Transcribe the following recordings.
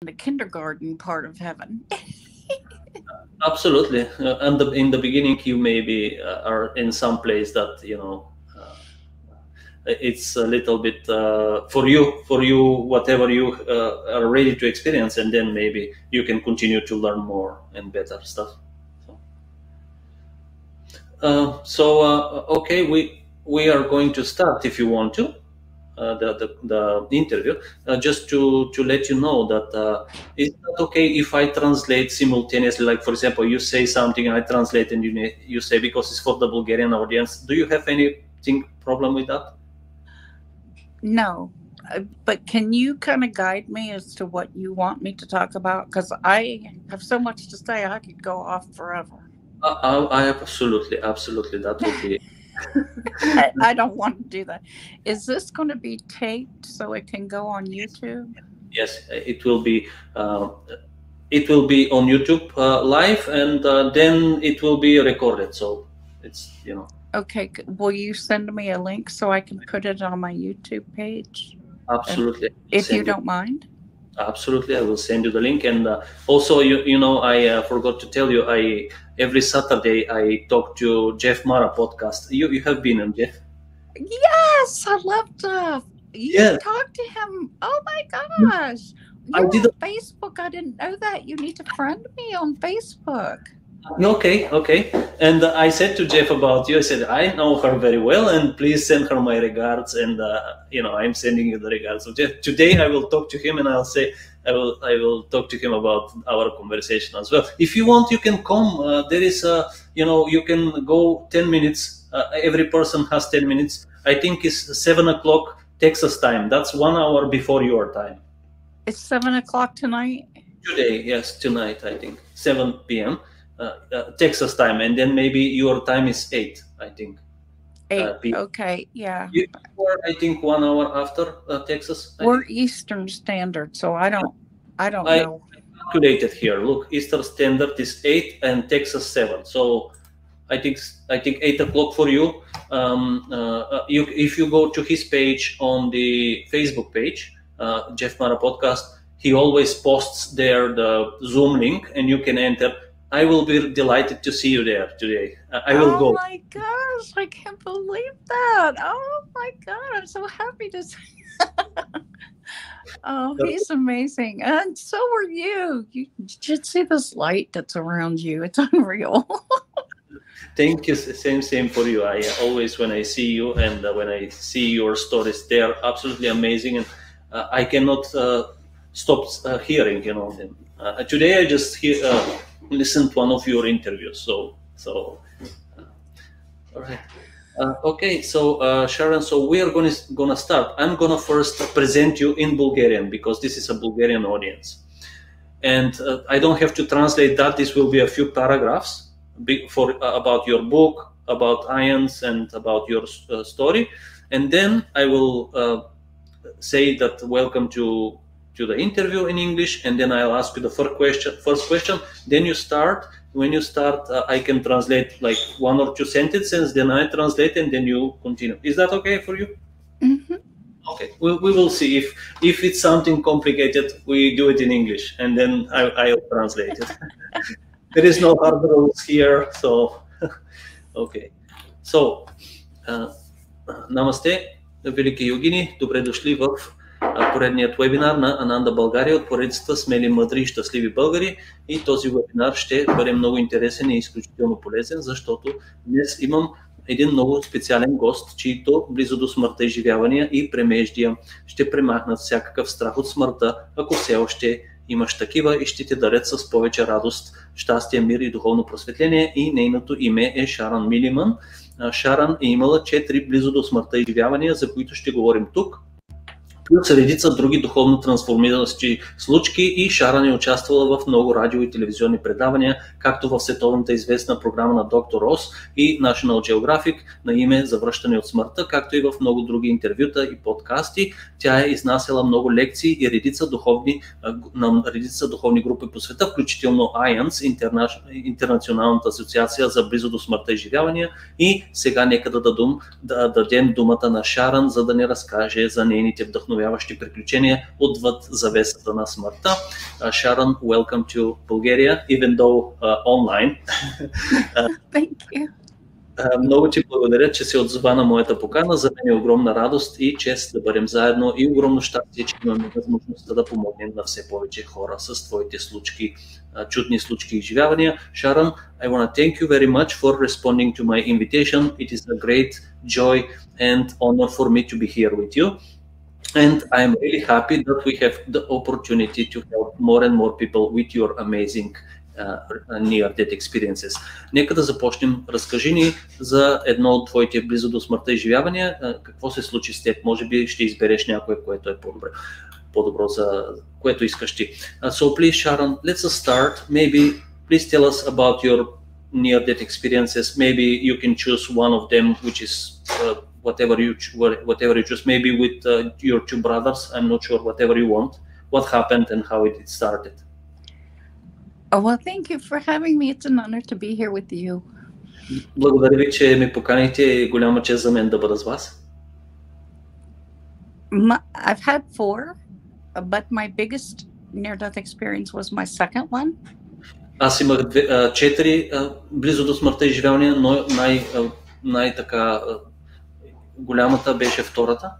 the kindergarten part of heaven. Absolutely. And in the beginning, you maybe are in some place that, it's a little bit for you, whatever you are ready to experience, and then maybe you can continue to learn more and better stuff. Okay, we are going to start, if you want to, the interview. Just to let you know that it's not okay if I translate simultaneously. Like, for example, you say something, I translate, and you say, because it's for the Bulgarian audience. Do you have anything problem with that? No, but can you kind of guide me as to what you want me to talk about? Because I have so much to say, I could go off forever. I absolutely, that would be. I don't want to do that. Is this going to be taped so it can go on YouTube? Yes, it will be. It will be on YouTube live, and then it will be recorded. So it's Okay, will you send me a link so I can put it on my YouTube page? Absolutely. If you don't mind. Absolutely, I will send you the link. And also, I forgot to tell you, every Saturday I talk to Jeff Mara podcast. You have been on, Jeff? Yes, I love Jeff. You talked to him. Oh my gosh. You're on Facebook. I didn't know that. You need to friend me on Facebook. Okay. And I said to Jeff about you, I said, I know her very well, and please send her my regards. And, I'm sending you the regards of Jeff. Today I will talk to him, and I'll say, I will talk to him about our conversation as well. If you want, you can come. There is you can go 10 minutes. Every person has 10 minutes. I think it's 7 o'clock Texas time. That's 1 hour before your time. It's 7 o'clock tonight? Today, yes, tonight, I think. 7 p.m. Texas time, and then maybe your time is 8, I think. 8, okay, yeah. You are, I think, 1 hour after Texas. We're Eastern Standard, so I don't know. I calculated here. Look, Eastern Standard is 8 and Texas 7. So I think 8 o'clock for you. If you go to his page on the Facebook page, Jeff Mara Podcast, he always posts there the Zoom link, and you can enter. I will be delighted to see you there today. I will go. Oh my gosh, I can't believe that. Oh my God, I'm so happy to see Oh, he's amazing. And so are you. You should see this light that's around you. It's unreal. Thank you. Same for you. I always, when I see you and when I see your stories, they are absolutely amazing. And I cannot stop hearing, them. Today I just listened to one of your interviews. So all right. Okay, so Sharon, so we are gonna start. I'm gonna first present you in Bulgarian because this is a Bulgarian audience, and I don't have to translate that. This will be a few paragraphs about your book, about ions, and about your story, and then I will say that welcome to the interview in English, and then I'll ask you the first question. Then you start. When you start, I can translate like 1 or 2 sentences, then I translate, and then you continue. Is that okay for you? Mm-hmm. Okay, we will see. If it's something complicated, we do it in English, and then I'll translate it. There is no hard rules here, so okay. So, намасте, велики йогини, добре дошли в поредният вебинар на Ананда България от поредицата Смели, мъдри и щастливи българи. И този вебинар ще бъде много интересен и изключително полезен, защото днес имам един много специален гост, чието близо до смъртта изживявания и премеждия ще премахнат всякакъв страх от смъртта, ако все още имаш такива, и ще те дарят с повече радост, щастие, мир и духовно просветление. И нейното име е Шарън Милиман. Шарън е имала 4 близо до смъртта изживявания, за които ще говорим тук, плюс редица други духовно трансформиращи случки, и Шарън е участвала в много радио и телевизионни предавания, както в световната известна програма на доктор Рос и National Geographic на име Завръщане от смъртта, както и в много други интервюта и подкасти. Тя е изнасяла много лекции и на редица духовни групи по света, включително IANS, Интернационалната асоциация за близо до смъртта изживявания. И сега нека да дадем думата на Шарън, за да ни разкаже за нейните вдъхновения вдъхновяващи приключения отвъд завесата на смъртта. Шарън, welcome to Bulgaria, even though online. Thank you. Много ти благодаря, че се отзова на моята покана. За мен е огромна радост и чест да бъдем заедно и огромно щастие, че имаме възможността да помогнем на все повече хора с твоите случки, чудни случки и изживявания. Шарън, I want to thank you very much for responding to my invitation. It is a great joy and honor for me to be here with you. And I am really happy that we have the opportunity to help more and more people with your amazing near-death experiences. Нека да започнем. Разкажи ни за едно от твоите близо до смъртта изживявания. Какво се случи с теб? Може би ще избереш някое, което е по-добро за което искаш ти. So please, Sharon, let's start. Maybe please tell us about your near-death experiences. Maybe you can choose one of them, which is whatever you choose. Maybe with your two brothers. I'm not sure. Whatever you want. What happened and how it started. Oh, well, thank you for having me. It's an honor to be here with you. Благодаря ви, че ме поканихте. Голяма чест за мен да бъда с вас. I've had 4, but my biggest near-death experience was my second one. Аз имах 4 близо до смъртта изживявания, но най-така голямата беше втората.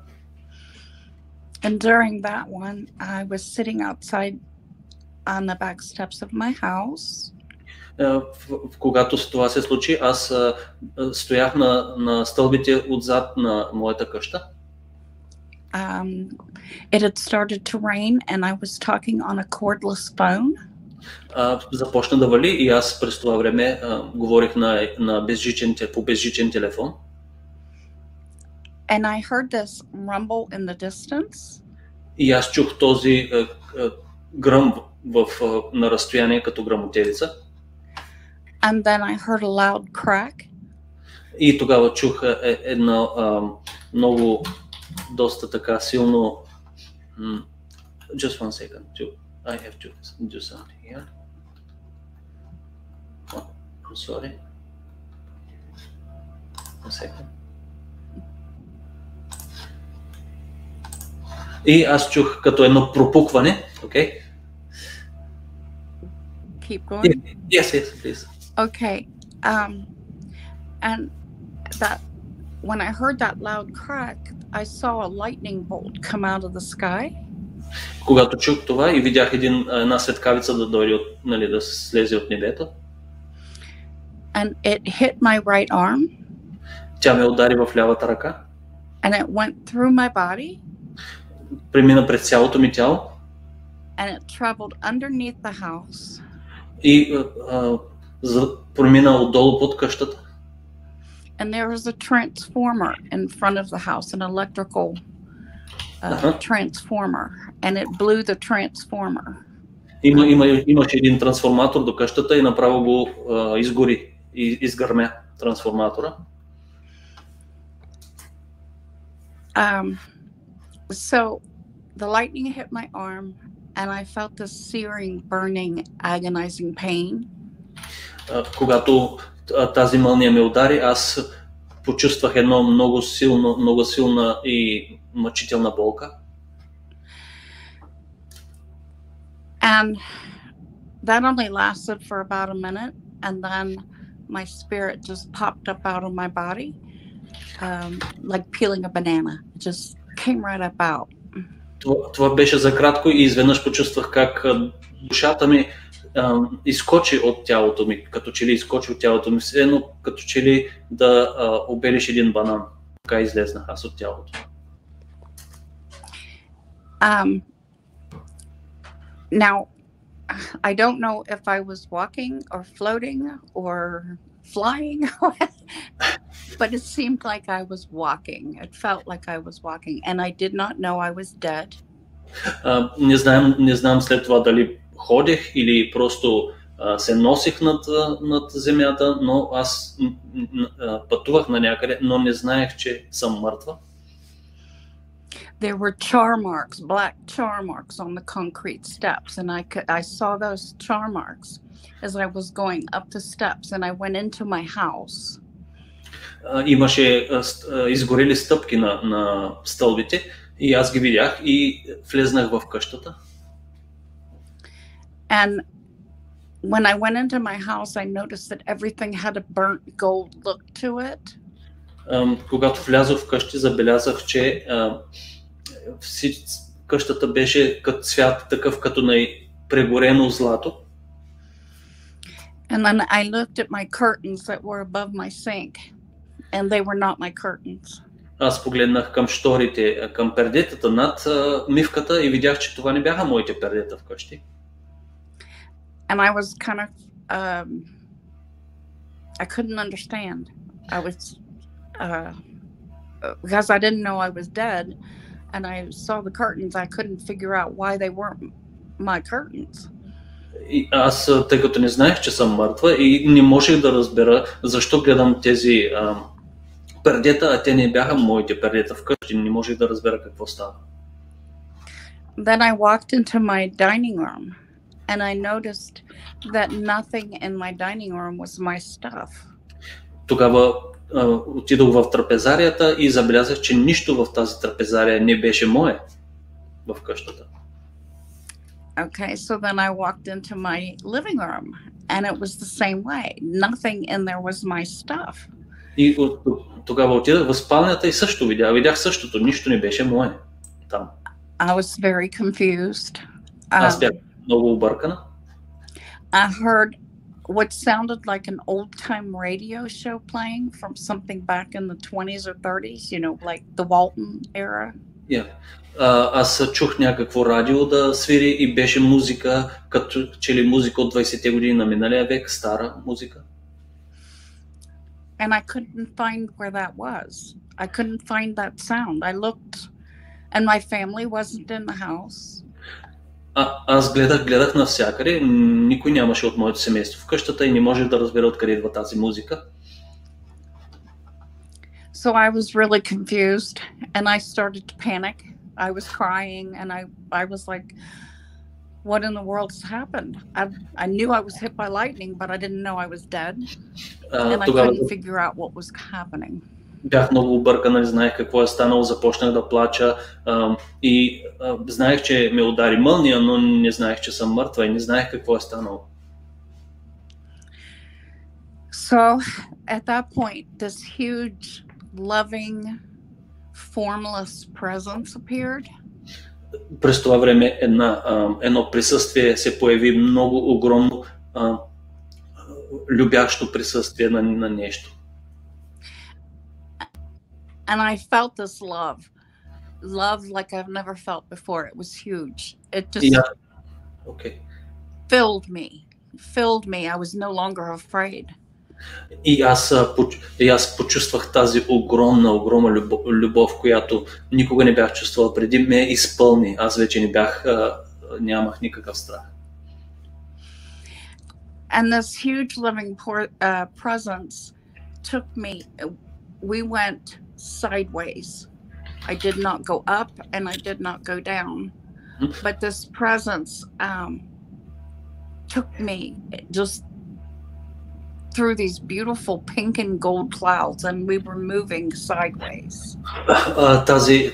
And during that one, I was sitting outside on the back steps of my house. Когато това се случи, аз стоях на стълбите отзад на моята къща. It had started to rain and I was talking on a cordless phone. Започна да вали и аз през това време говорих по безжичен телефон. And I heard this rumble in the distance. И аз чух този гръм на разстояние като гръмотевица. And then I heard a loud crack. И тогава чух едно доста така силно. Just one second. I have to do something here. Oh, I'm sorry. A second. И аз чух като едно пропукване. Okay. Keep going? Yes, please. Okay. And that when I heard that loud crack, I saw a lightning bolt come out of the sky. Когато чух това и видях една светкавица да дойде да слезе от небето. And it hit my right arm. Тя ме удари в лявата ръка. And it went through my body. Премина през цялото ми тяло. And it traveled underneath the house. И премина отдолу под къщата. And there was a transformer in front of the house, an electrical transformer, and it blew the transformer. Имаше един трансформатор до къщата и направо го изгори и изгърмя трансформатора. So the lightning hit my arm and I felt this searing, burning, agonizing pain. Когато тази мълния ме удари, аз почувствах едно много силна и мъчителна болка. And that only lasted for about a minute, and then my spirit just popped up out of my body, like peeling a banana. It just came right up out. Това беше за кратко и изведнъж почувствах как душата ми изкочи от тялото ми, като че ли изкочи от тялото ми, едно като че ли да обелиш един банан. Така излезнах аз от тялото. Now, I don't know if I was walking or floating or flying, but it seemed like I was walking. It felt like I was walking, and I did not know I was dead. Не знам след това дали ходех или просто се носих над земята, но аз пътувах на някъде, но не знаех, че съм мъртва. There were char marks, black char marks on the concrete steps, and I saw those char marks as I was going up the steps, and I went into my house. Имаше изгорели стъпки на стълбите И аз ги видях и влезнах в къщата. And when I went into my house, I noticed that everything had a burnt gold look to it. Когато влязох в къщи, забелязах, че къщата беше като цвят, такъв като на прегорено злато. And then I looked at my curtains that were above my sink, and they were not my curtains. Аз погледнах към шторите, към пердетата над мивката и видях, че това не бяха моите пердета вкъщи. And I was kind of, I couldn't understand. I was, because I didn't know I was dead, and I saw the curtains, I couldn't figure out why they weren't my curtains. И аз, тъй като не знаех, че съм мъртва и не можех да разбера защо гледам тези пердета, а те не бяха моите пердета вкъщи, не можех да разбера какво става. Then I walked into my dining room, and I noticed that nothing in my dining room was my stuff. Тогава отидох в трапезарията и забелязах, че нищо в тази трапезария не беше мое в къщата. Okay, so then I walked into my living room, and it was the same way. Nothing in there was my stuff. И тогава отидах в спалнята и също видях същото, нищо не беше мое там. I was very confused. Аз бях много объркана. I heard what sounded like an old-time radio show playing from something back in the 20s or 30s, you know, like the Walton era. Yeah. Аз чух някакво радио да свири и беше музика, като че ли музика от 20-те години на миналия век, стара музика. And I couldn't find where that was. I couldn't find that sound. I looked, and my family wasn't in the house. Аз гледах навсякъде, никой нямаше от моето семейство в къщата и не можех да разбера откъде идва тази музика. So I was really confused, and I started to panic. I was crying, and I was like, what in the world has happened? I knew I was hit by lightning, but I didn't know I was dead, and I couldn't figure out what was happening. Бях много объркана, не знаех какво е станало, започнах да плача и знаех, че ме удари мълния, но не знаех, че съм мъртва и не знаех какво е станало. So at that point, this huge, loving, formless presence appeared. През това време едно присъствие се появи, много огромно любящо присъствие на нещо. And I felt this love like I've never felt before. It was huge. It just filled me. I was no longer afraid. И аз почувствах тази огромна любов, която никога не бях чувствала преди, ме изпълни. Аз вече нямах никакъв страх. And this huge loving presence took me, we went sideways. I did not go up and I did not go down. But this presence took me just through these beautiful pink and gold clouds, and we were moving sideways.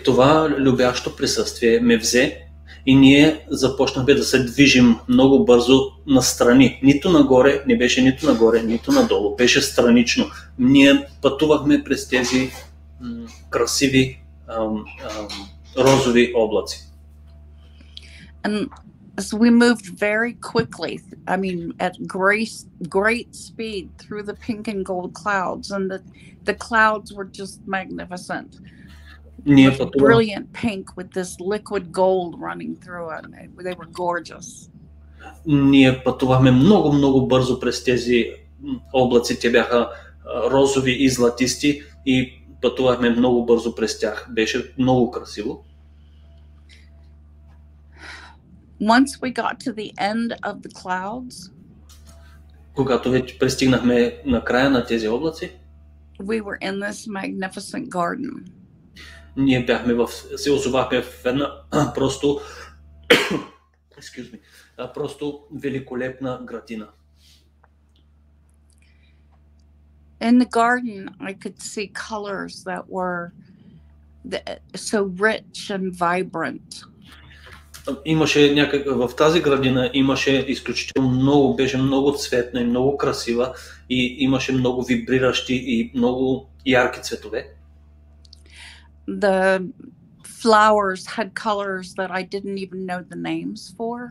Това любящо присъствие ме взе и ние започнахме да се движим много бързо настрани. Нито нагоре, не беше нито нагоре, нито надолу, беше странично. Ние пътувахме през тези красиви розови облаци. And so we moved very quickly, I mean at great speed through the pink and gold clouds, and the clouds were just magnificent. Brilliant pink with this liquid gold running through it. They were gorgeous. Ние пътувахме много бързо през тези облаци, те бяха розови и златисти и пътувахме много бързо през тях. Беше много красиво. Once we got to the end of the clouds, когато вече пристигнахме на края на тези облаци, we were in this magnificent garden. Ние се озовахме в една просто великолепна градина. In the garden, I could see colors that were so rich and vibrant. Имаше в тази градина имаше изключително много, беше много цветна и много красива и имаше много вибриращи и много ярки цветове. The flowers had colors that I didn't even know the names for.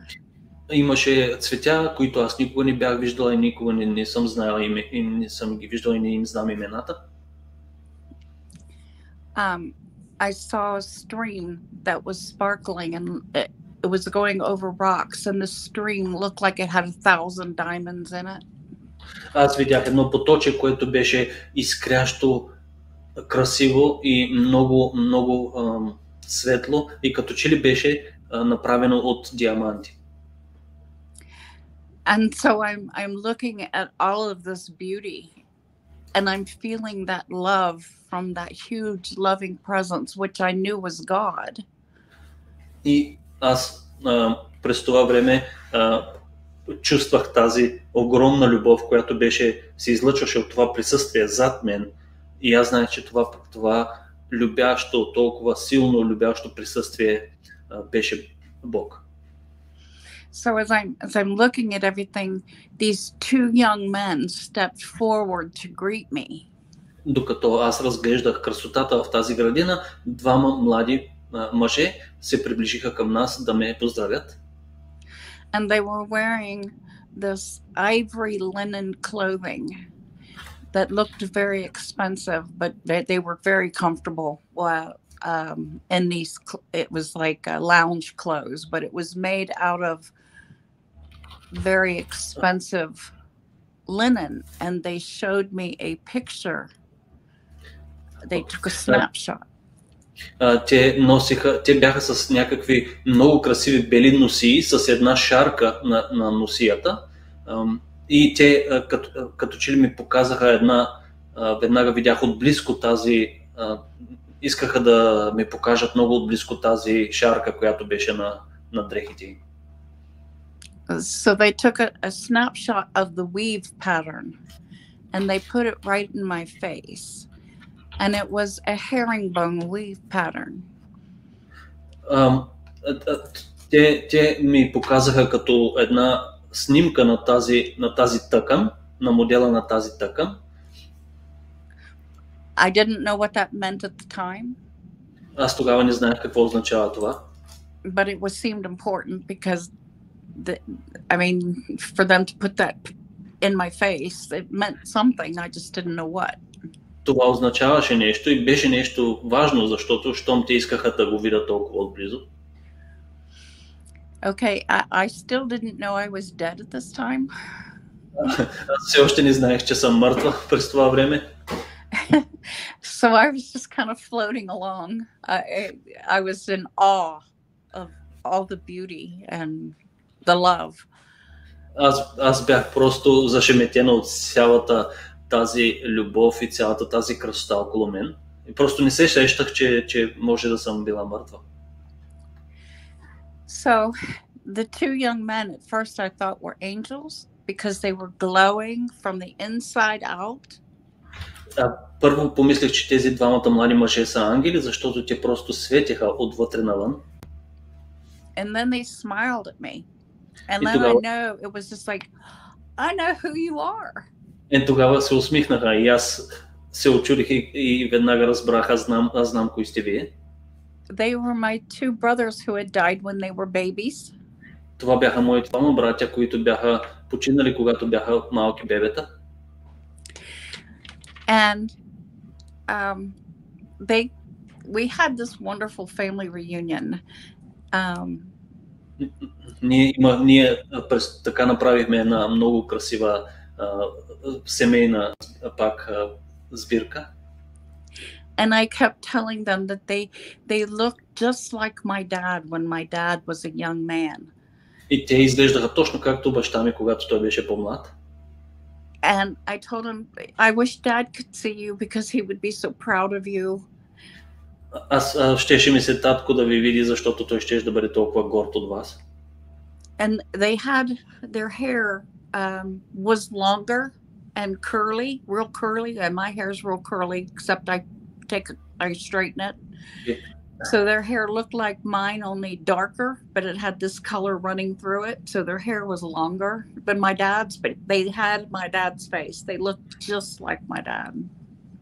Имаше цветя, които аз никога не бях виждала и никога не съм знаела и не съм ги виждала и не им знам имената. I saw a stream that was sparkling and it was going over rocks and the stream looked like it had 1,000 diamonds in it. Аз видях едно поточе, което беше изкрящо красиво и много светло и като че ли беше направено от диаманти. And so I'm looking at all of this beauty and I'm feeling that love from that huge loving presence which I knew was God. И аз през това време чувствах тази огромна любов, която се излъчваше от това присъствие зад мен. И аз знаех, че това любящо, толкова силно любящо присъствие беше Бог. So as I'm looking at everything, these two young men stepped forward to greet me. Докато аз разглеждах красотата в тази градина, двама млади мъже се приближиха към нас да ме поздравят. And they were wearing this ivory linen clothing that looked very expensive, but they were very comfortable. In these, it was like lounge clothes, but it was made out of very expensive linen. And they showed me a picture. They took a snapshot. Те бяха с някакви много красиви бели носии с една шарка на носията и те като че ли ми показаха веднага видях отблизко тази, искаха да ми покажат много отблизко тази шарка, която беше на дрехите. So they took a snapshot of the weave pattern and they put it right in my face. And it was a herringbone weave pattern. Те ми показаха като една снимка на тази тъкан, на модела на тази тъкан. I didn't know what that meant at the time. Аз тогава не знаех какво означава това. But it seemed important because for them to put that in my face, it meant something. I just didn't know what. Това означаваше нещо и беше нещо важно, защото щом те искаха да го видят толкова отблизо. Okay, I still didn't know I was dead at this time. Аз все още не знаех, че съм мъртва през това време. So I was just kind of floating along. I was in awe of all the beauty and the love. Аз бях просто зашеметена от цялата тази любов и цялата тази красота около мен. И просто не се сещах, че може да съм била мъртва. So the two young men at first I thought were angels because they were glowing from the inside out. Първо помислих, че тези двамата млади мъже са ангели, защото те просто светеха отвътре навън. And then they smiled at me. And then I know it was just like, I know who you are. И тогава се усмихнаха и аз се очудих и веднага разбрах, аз знам кои сте вие. They were my two brothers who had died when they were babies. Това бяха моите двама братя, които бяха починали, когато бяха малки бебета. And we had this wonderful family reunion. Ние така направихме една много красива семейна пак сбирка. And I kept telling them that they looked just like my dad when my dad was a young man. И те изглеждаха точно както баща ми, когато той беше по-млад. And I told him, I wish Dad could see you because he would be so proud of you. Аз щеше ми се татко да ви види, защото той щеше да бъде толкова горд от вас. And they had their hair was longer and curly, real curly, and my hair is real curly, except I I straighten it. Yeah. So their hair looked like mine, only darker, but it had this color running through it. So their hair was longer than my dad's, but they had my dad's face. They looked just like my dad.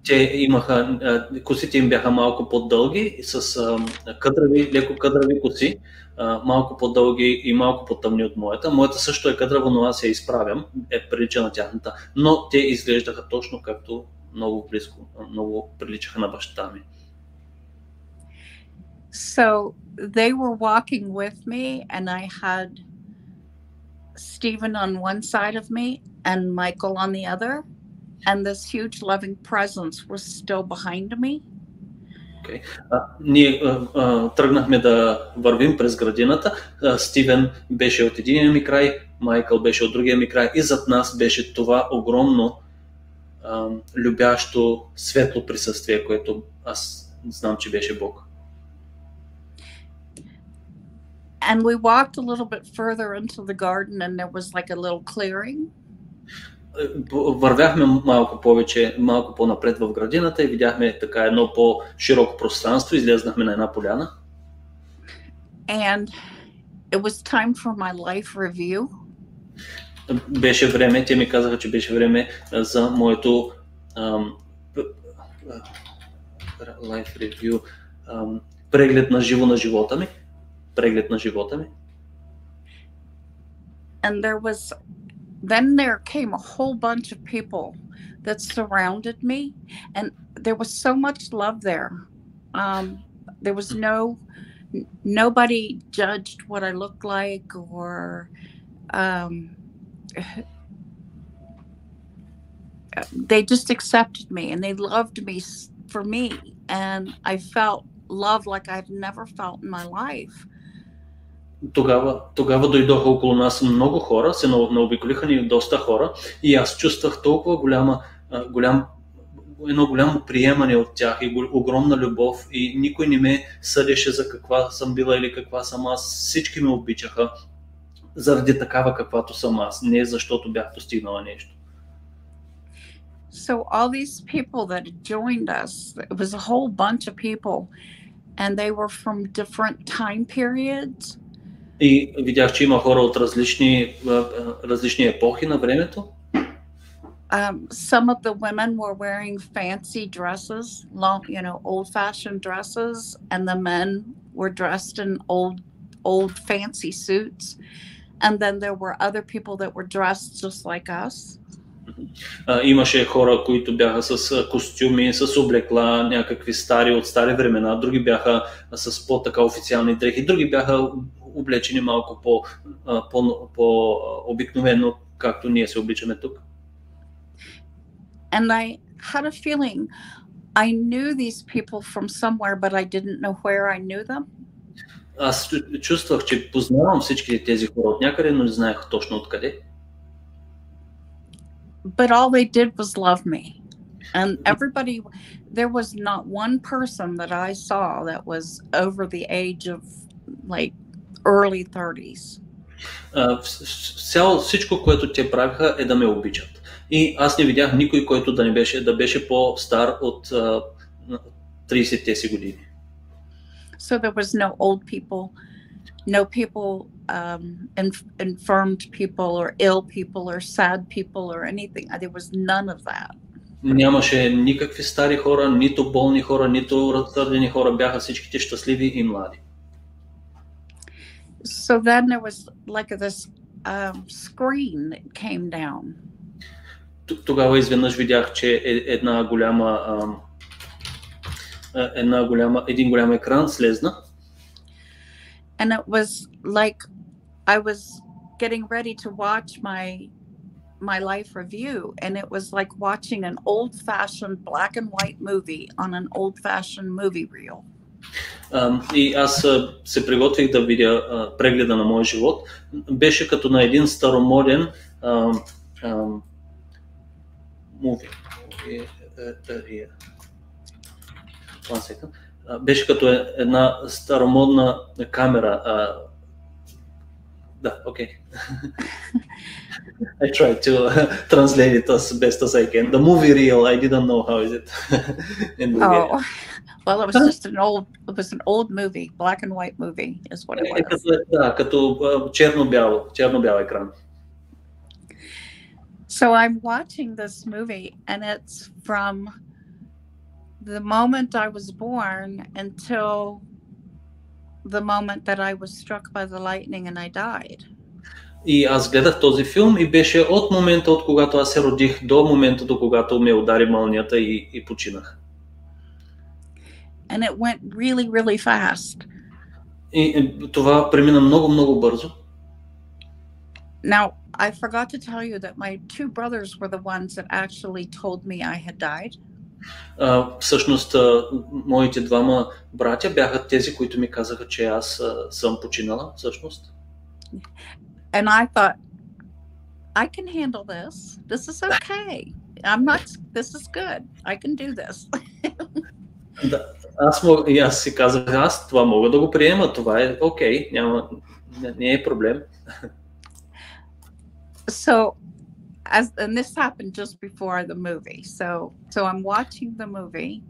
Те имаха, косите им бяха малко по-дълги, с леко къдрави коси, малко по-дълги и малко по-тъмни от моята. Моята също е къдрава, но аз я изправям, прилича на тяхната. Но те изглеждаха точно както много близко, много приличаха на баща ми. So they were walking with me, and I had Stephen on one side of me and Michael on the other, and this huge loving presence was still behind me. Okay. Ние тръгнахме да вървим през градината. Стивен беше от единия ми край, Майкъл беше от другия ми край и зад нас беше това огромно любящо светло присъствие, което аз знам, че беше Бог. And we walked a little bit further into the garden, and there was like a little clearing. Вървяхме малко повече, малко по-напред в градината и видяхме така едно по-широко пространство, излезнахме на една поляна. And it was time for my life review. Беше време, те ми казаха, че беше време за моето life review, преглед на живо на живота ми. Преглед на живота ми. And then there came a whole bunch of people that surrounded me, and there was so much love there. There was nobody judged what I looked like, or they just accepted me, and they loved me for me, and I felt love like I've never felt in my life. Тогава дойдоха около нас много хора, се наобиколиха ни доста хора и аз чувствах толкова едно голямо приемане от тях и огромна любов и никой не ме съдеше за каква съм била или каква съм аз. Всички ме обичаха заради такава каквато съм аз, не защото бях постигнала нещо. So all these people that had joined us, it was a whole bunch of people, and they were from different time periods. И видях, че има хора от различни епохи на времето. Some of the women were wearing fancy dresses, long, old-fashioned dresses, and the men were dressed in old fancy suits. And then there were other people that were dressed just like us. Имаше хора, които бяха с костюми, с облекла, някакви от стари времена, други бяха с по-така официални дрехи, други бяха облечени малко по-обикновено, както ние се обличаме тук. And I had a feeling I knew these people from somewhere, but I didn't know where I knew them. Аз чувствах, че познавам всички тези хора от някъде, но не знаех точно откъде. But all they did was love me. And everybody, there was not one person that I saw that was over the age of like early 30s. Всичко, което те правиха, е да ме обичат. И аз не видях никой, който да беше по-стар от 30-те си години. So there was no old people, no people, infirmed people or ill people or sad people or anything. There was none of that. Нямаше никакви стари хора, нито болни хора, нито разсърдени хора. Бяха всичките щастливи и млади. So then there was like this screen that came down. Тогава изведнъж видях, че един голям екран слезна. And it was like I was getting ready to watch my life review, and it was like watching an old-fashioned black and white movie on an old-fashioned movie reel. И аз се приготвих да видя прегледа на моя живот. Беше като на един старомоден movie. Беше като една старомодна камера, Да, okay. I tried to translate it as best as I can. The movie reel, I didn't know how is it in Bulgaria. Oh, well, it was just an old movie, black and white movie is what it was. Да, като черно-бял екран. So I'm watching this movie, and it's from the moment I was born until the moment that I was struck by the lightning and I died. И аз гледах този филм и беше от момента, от когато аз се родих, до момента, до когато ме удари мълнията и починах. And it went really, really fast. И това премина много, много бързо. Now, I forgot to tell you that my two brothers were the ones that actually told me I had died. Всъщност, моите двама братя бяха тези, които ми казаха, че аз съм починала, всъщност. And I thought, I can handle this. This is okay. This is good. I can do this. Да, аз си казах, това мога да го приема, това е окей, не е проблем. So, and this happened just before the movie. So I'm watching the movie.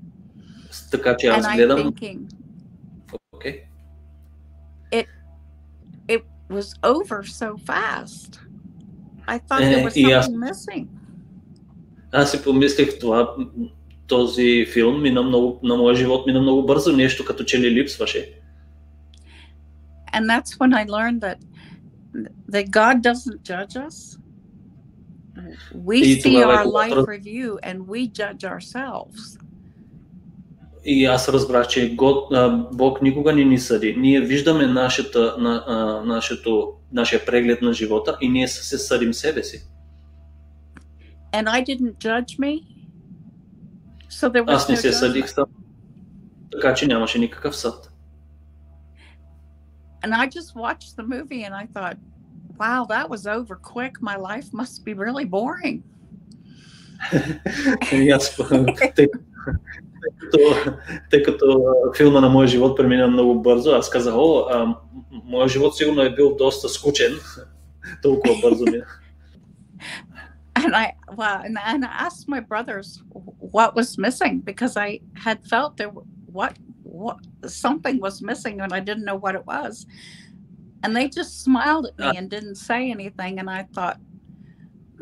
Така че аз гледам. And I'm thinking, okay. It was over so fast. I thought there was something missing. Аз си помислих този филм на моя живот мина много бързо, нещо като че ли липсваше. And that's when I learned that God doesn't judge us. We see our life review and we judge ourselves. И аз разбрах, че Бог никога не ни съди. Ние виждаме нашия преглед на живота и ние се съдим себе си. And I didn't judge me. So there was аз не се съдих сам, така че нямаше никакъв съд. And I just watched the movie and I thought, wow, that was over quick. My life must be really boring. Тъй като филма на моя живот премина много бързо, аз казах, моя живот сигурно е бил доста скучен, толкова бързо мина. And I asked my brothers what was missing because I had felt what something was missing and I didn't know what it was. And they just smiled at me and didn't say anything. And I thought,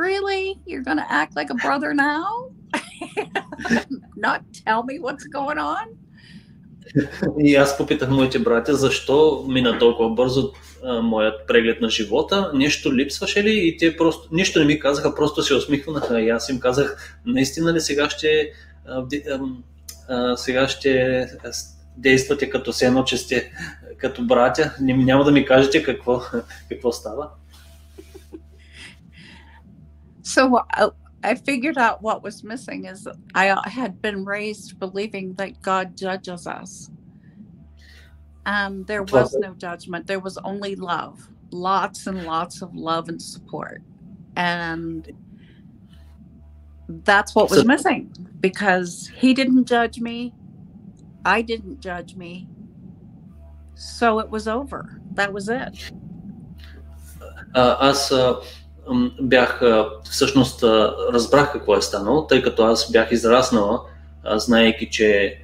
really? You're going to act like a brother now? Not tell me what's going on? И аз попитах моите братя, защо мина толкова бързо моят преглед на живота, нещо липсваше ли и те просто нищо не ми казаха, просто се усмихнаха и аз им казах, наистина ли сега ще действате като сено, че сте като братя, няма да ми кажете какво става. So I figured out what was missing is that I had been raised believing that God judges us. And there was no judgment. There was only love. Lots and lots of love and support. And that's what was missing because he didn't judge me. I didn't judge me. So it was over. That was it. Всъщност разбрах какво е станало, тъй като аз бях израснала, знаейки, че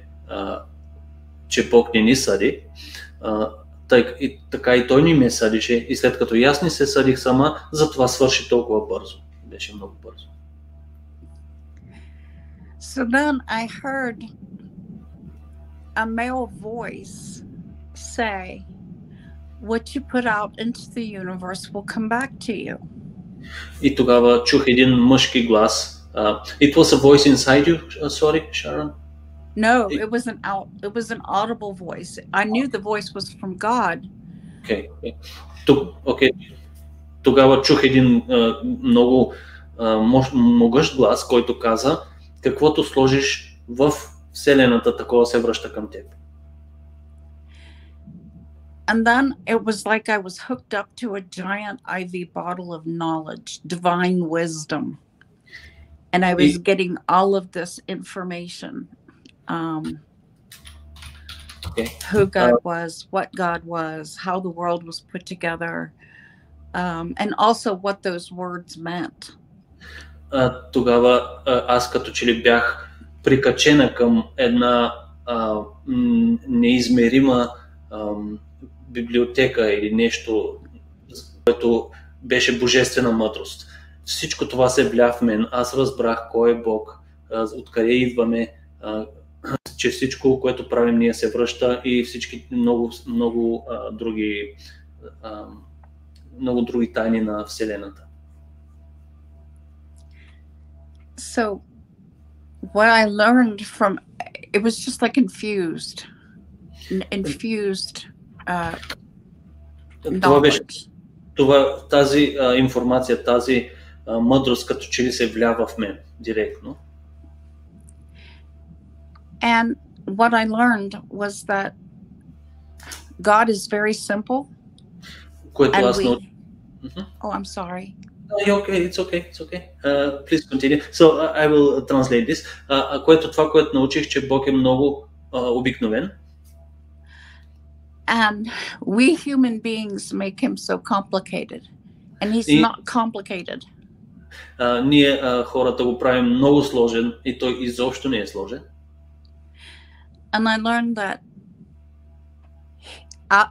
Бог не ни съди, така и той ни ме съдише и след като и аз не се съдих сама, затова свърши толкова бързо. Беше много бързо. So then I heard a male voice say, what you put out into the universe will come back to you. И тогава чух един мъжки глас. It was a voice inside you, sorry, Sharon? No, it was an audible voice. I knew the voice was from God. Okay. Тогава чух един много могъщ глас, който каза, каквото сложиш в Вселената, такова се връща към теб. And then it was like I was hooked up to a giant IV bottle of knowledge, divine wisdom. And I was getting all of this information. Who God was, what God was, how the world was put together, and also what those words meant. Тогава аз като че ли бях прикачена към една неизмерима библиотека или нещо, което беше божествена мъдрост. Всичко това се вля в мен. Аз разбрах кой е Бог, откъде идваме, че всичко, което правим ние, се връща и всички много други тайни на Вселената. So what I learned from it was just like infused knowledge. Тази информация, тази мъдрост като че ли се влява в мен директно. And what I learned was that God is very simple. Което аз Oh, I'm sorry. Okay, it's okay. Please continue. So I will translate this. Това, което научих, че Бог е много обикновен. And we human beings make him so complicated. And he's not complicated. Ние хората го правим много сложен и той изобщо не е сложен. And I learned that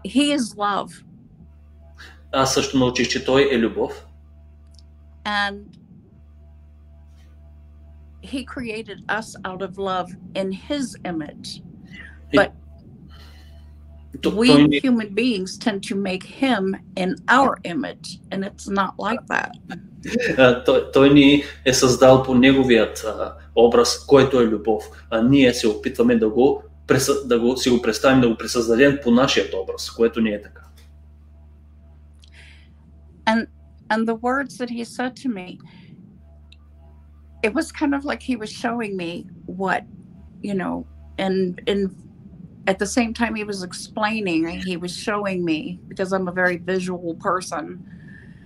he is love. Аз също научих, че той е любов. And he created us out of love in his image. But we human beings tend to make him in our image, and it's not like that. Той ни е създал по неговият образ, който е любов, а ние се опитваме да си го представим, да го пресъздадем по нашият образ, което не е така. And the words that he said to me, it was kind of like he was showing me what, and at the same time he was explaining, he was showing me, because I'm a very visual person.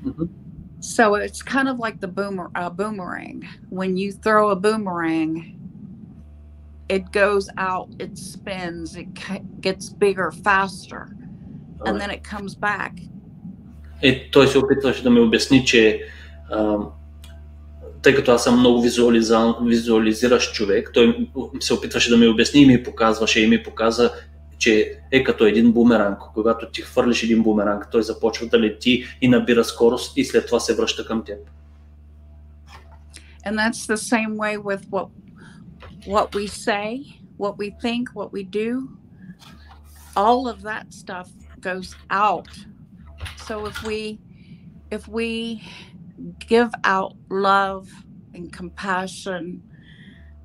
Mm-hmm. So it's kind of like the boomerang. When you throw a boomerang, it goes out, it spins, it gets bigger, faster, and then it comes back. Той се опитваше да ми обясни, че тъй като аз съм много визуализиращ човек, той се опитваше да ми обясни и ми показа, че е като един бумеранг. Когато ти хвърлиш един бумеранг, той започва да лети и набира скорост и след това се връща към теб. And that's the same way with what we say, what we think, what we do. All of that stuff goes out. So if we give out love and compassion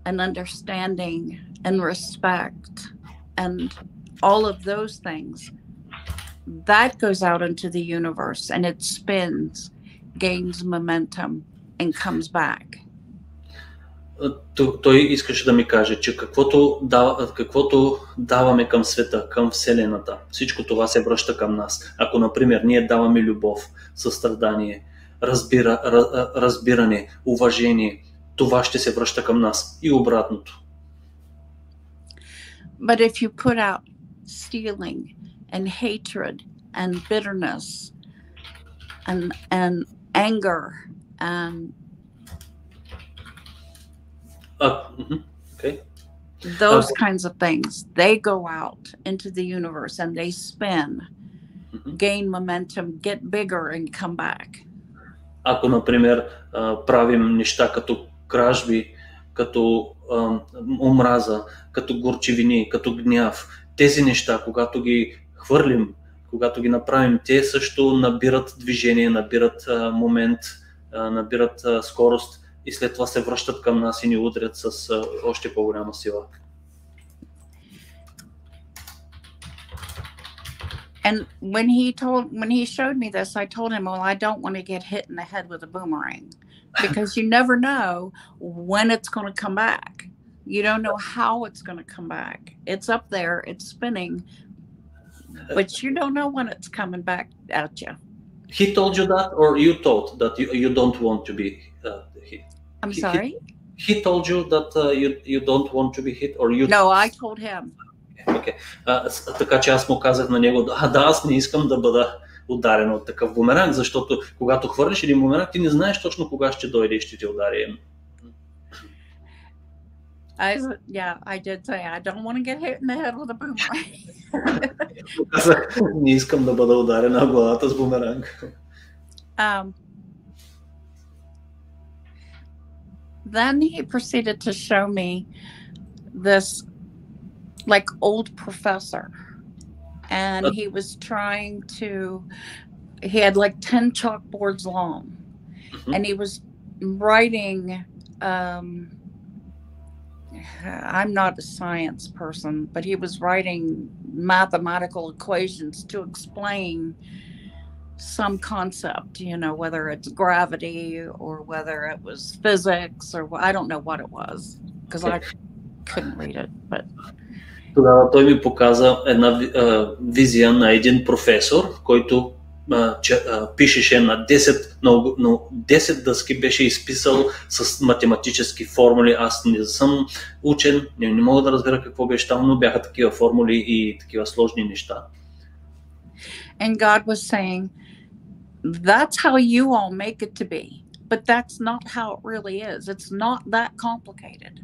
and understanding and respect and all of those things, that goes out into the universe and it spins, gains momentum and comes back. Той искаше да ми каже, че каквото даваме към света, към Вселената, всичко това се връща към нас. Ако, например, ние даваме любов, състрадание, разбиране, уважение, това ще се връща към нас и обратното. But if you put out stealing and hatred and bitterness and anger and okay. Those kinds of things, they go out into the universe and they spin, gain momentum, get bigger and come back. Ако, например, правим неща като кражби, като омраза, като горчивини, като гняв, тези неща, когато ги хвърлим, когато ги направим, те също набират движение, набират момент, набират скорост и след това се връщат към нас и ни удрят с още по-голяма сила. And when he showed me this, I told him, well, I don't want to get hit in the head with a boomerang because you never know when it's going to come back. You don't know how it's going to come back. It's up there, it's spinning, but you don't know when it's coming back at you. He told you that, or you thought that you don't want to be hit? I'm sorry? He told you that you don't want to be hit, or you... No, I told him. Okay. Така че аз му казах на него, аз не искам да бъда ударена от такъв бумеранг, защото когато хвърлиш един бумеранг, ти не знаеш точно кога ще дойде и ще те удари. I did say I don't want to get hit in the head with a boomerang. Не искам да бъда ударена в главата с бумеранг. Then he proceeded to show me this like old professor, and he was trying to, he had like 10 chalkboards long, and he was writing, I'm not a science person, but he was writing mathematical equations to explain some concept, you know, whether it's gravity or whether it was physics or I don't know what it was because I couldn't read it. But тогава той ми показа една визия на един професор, който пишеше на 10 дъски, беше изписал с математически формули. Аз не съм учен, не мога да разбера какво беше там, но бяха такива формули и такива сложни неща. And God was saying, that's how you all make it to be, but that's not how it really is. It's not that complicated.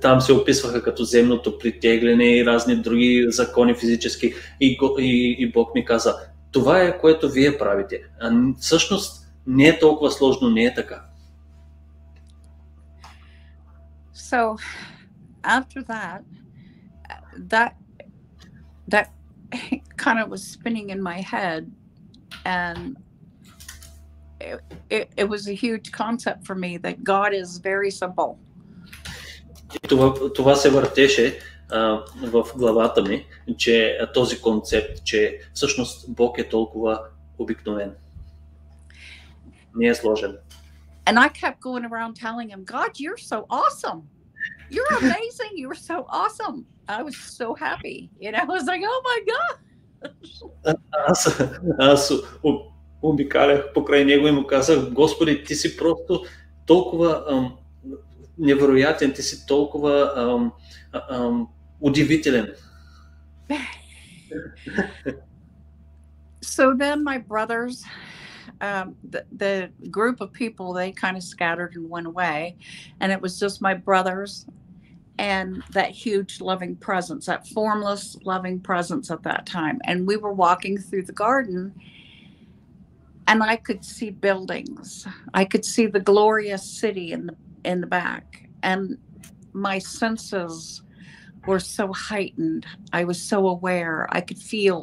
Там се описваха като земното притегляне и разни други закони физически и Бог ми каза, това е което вие правите. Всъщност не е толкова сложно, не е така. So after that kind of was spinning in my head, and it was a huge concept for me that God is very simple. Това се въртеше в главата ми, че този концепт, че всъщност Бог е толкова обикновен. Не е сложен. And I kept going around telling him, God, you're so awesome. You're amazing. You were so awesome. I was so happy. You know, I was like, oh my God. Аз обикалях покрай него и му казах, Господи, ти си просто толкова невероятен, ти си толкова удивителен. So then my brothers, the group of people, they kind of scattered and went away, and it was just my brothers and that huge loving presence, that formless loving presence at that time. And we were walking through the garden, and I could see buildings. I could see the glorious city in the back, and my senses were so heightened. I was so aware. I could feel,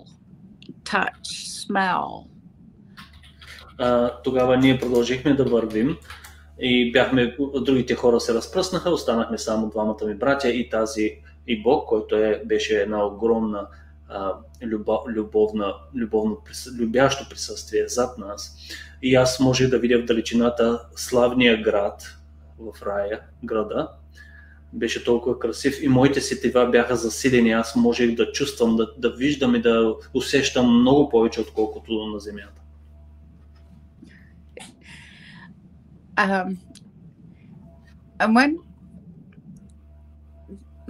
touch, smell. Тогава ние продължихме да вървим и другите хора се разпръснаха, останахме само двамата ми братя и Бог, който беше една огромна любящо присъствие зад нас. И аз можех да видя в далечината славния град в рая, града. Беше толкова красив и моите сетива бяха засилени. Аз можех да чувствам, да виждам и да усещам много повече, отколкото на земята. And when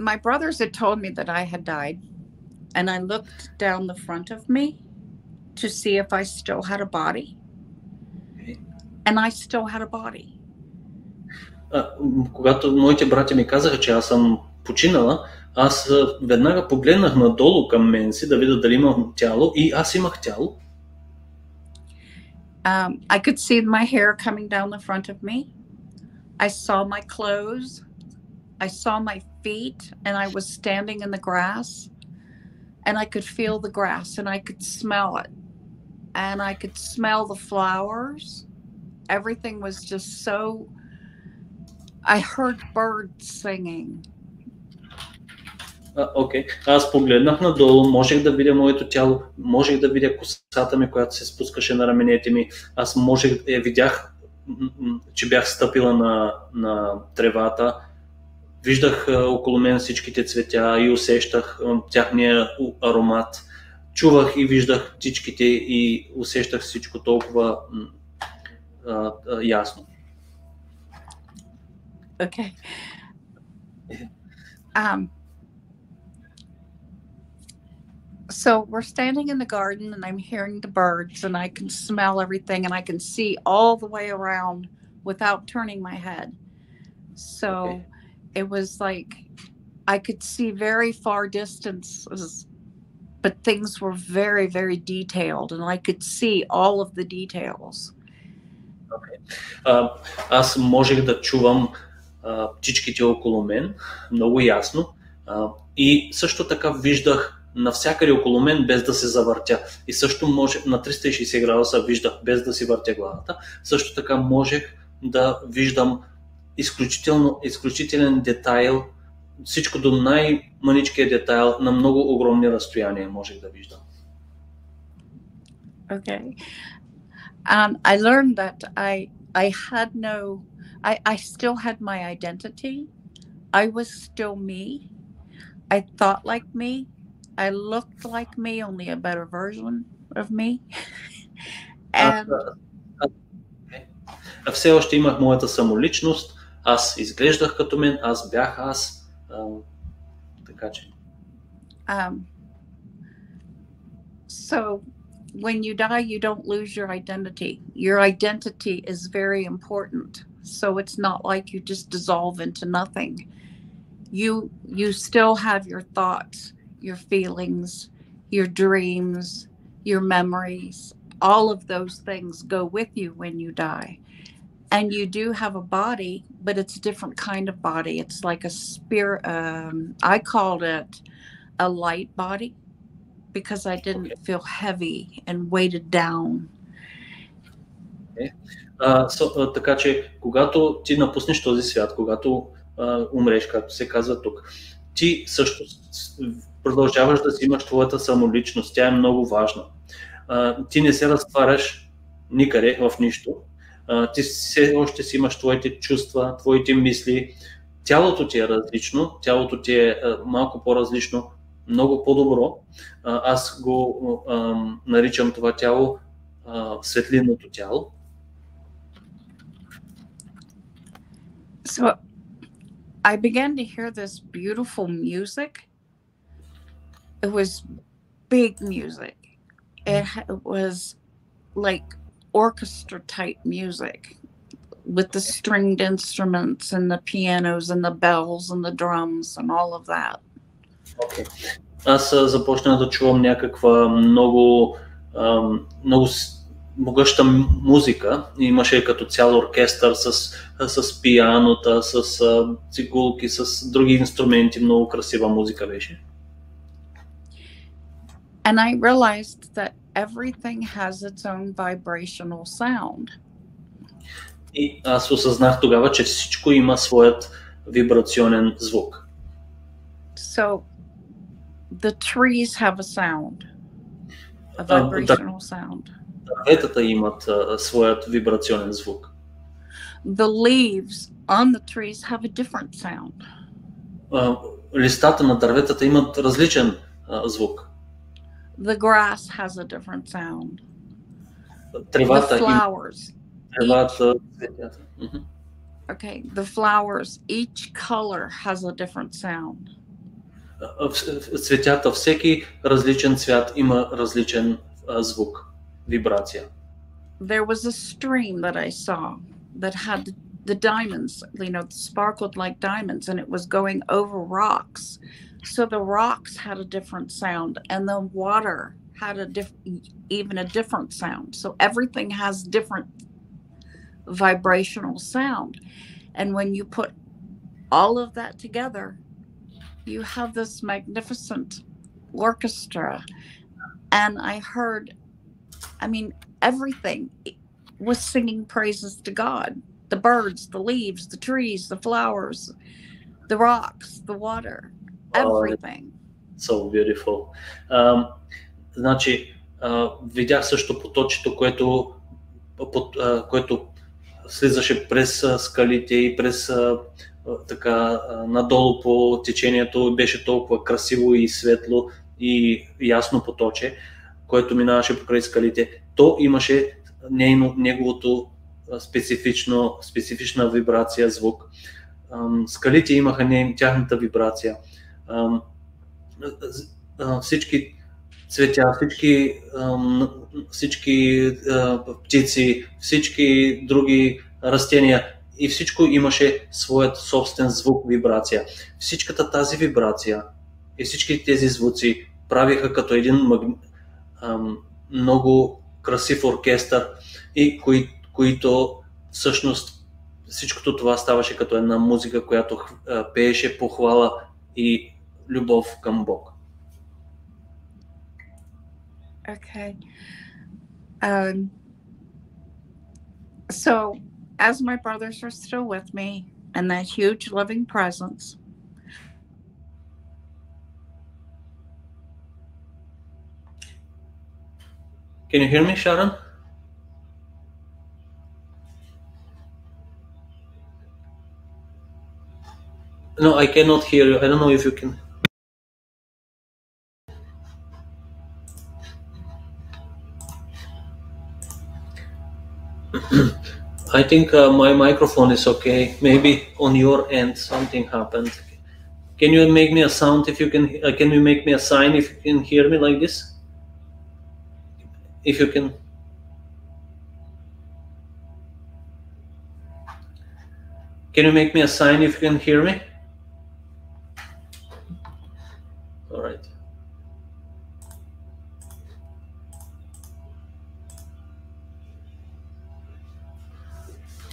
my brothers had told me that I had died, and I looked down the front of me to see if I still had a body, and I still had a body. Когато моите братя ми казаха, че аз съм починала, аз веднага погледнах надолу към мен си да видя дали имам тяло и аз имах тяло. I could see my hair coming down the front of me. I saw my clothes. I saw my feet, and I was standing in the grass, and I could feel the grass, and I could smell it, and I could smell the flowers. Everything was just so. I heard birds singing. Окей. Аз погледнах надолу, можех да видя моето тяло, можех да видя косата ми, която се спускаше на раменете ми. Аз видях, че бях стъпила на тревата. Виждах около мен всичките цветя и усещах тяхния аромат. Чувах и виждах птичките и усещах всичко толкова ясно. Okay. So we're standing in the garden and I'm hearing the birds and I can smell everything and I can see all the way around without turning my head. So it was like I could see very far distances, but things were very, very detailed and I could see all of the details. Аз можех да чувам птичките около мен много ясно и също така виждах навсякъде около мен без да се завъртя. И също може на 360 градуса виждах без да си въртя главата. Също така можех да виждам изключителен детайл, всичко до най-маничкия детайл на много огромни разстояния можех да виждам. Okay. I learned that I still had my identity. I was still me. I thought like me. I looked like me, only a better version of me. And все още имах моята самоличност. Аз изглеждах като мен, аз бях аз. Така че. So when you die, you don't lose your identity. Your identity is very important. So it's not like you just dissolve into nothing. You still have your thoughts, your feelings, your dreams, your memories. All of those things go with you when you die. And you do have a body, but it's a different kind of body. It's like a spirit. I called it a light body because I didn't feel heavy and weighted down. Така че, когато ти напуснеш този свят, когато умреш, както се казва тук, ти също продължаваш да си имаш твоята самоличност. Тя е много важна. Ти не се разтваряш никъде в нищо. Ти все още си имаш твоите чувства, твоите мисли. Тялото ти е различно, тялото ти е малко по-различно, много по-добро. Аз го наричам това тяло светлинното тяло. So I began to hear this beautiful music. It was big music. It was like orchestra type music with the stringed instruments and the pianos and the bells and the drums and all of that. Okay. Аз започнах да чувам някаква много могъща музика. Имаше като цял оркестър с пианота, с цигулки, с други инструменти. Много красива музика беше. And I realized that everything has its own vibrational sound. И аз осъзнах тогава, че всичко има своят вибрационен звук. So the trees have a sound, a vibrational sound. Дърветата имат своят вибрационен звук. The leaves on the trees have a different sound. Листата на дърветата имат различен звук. The grass has a different sound. Тревата the flowers. Тревата. Okay, the flowers, each color has a different sound. Цветята, всеки различен цвят има различен звук, вибрация. There was a stream that I saw that had the diamonds, sparkled like diamonds, and it was going over rocks. So the rocks had a different sound, and the water had even a different sound. So everything has different vibrational sound. And when you put all of that together, you have this magnificent orchestra. And I heard, everything was singing praises to God. The birds, the leaves, the trees, the flowers, the rocks, the water, everything. So beautiful. Значи, видях също поточето, което слизаше през скалите и през така надолу по течението. Беше толкова красиво и светло и ясно поточе, което минаваше покрай скалите. То имаше неговото специфична вибрация, звук. Скалите имаха тяхната вибрация. цветя, всички птици, всички други растения и всичко имаше своят собствен звук, вибрация. Всичката тази вибрация и всички тези звуци правиха като един много красив оркестър и които всъщност всичкото това ставаше като една музика, която пееше похвала и любов към Бог. Okay. So, as my brothers are still with me and that huge loving presence, Can you hear me, Sharon? No, I cannot hear you. I don't know if you can. I think my microphone is okay. Maybe on your end something happened. Can you make me a sound if you can? Can you make me a sign if you can hear me like this? If you can. Can you make me a sign if you can hear me? All right.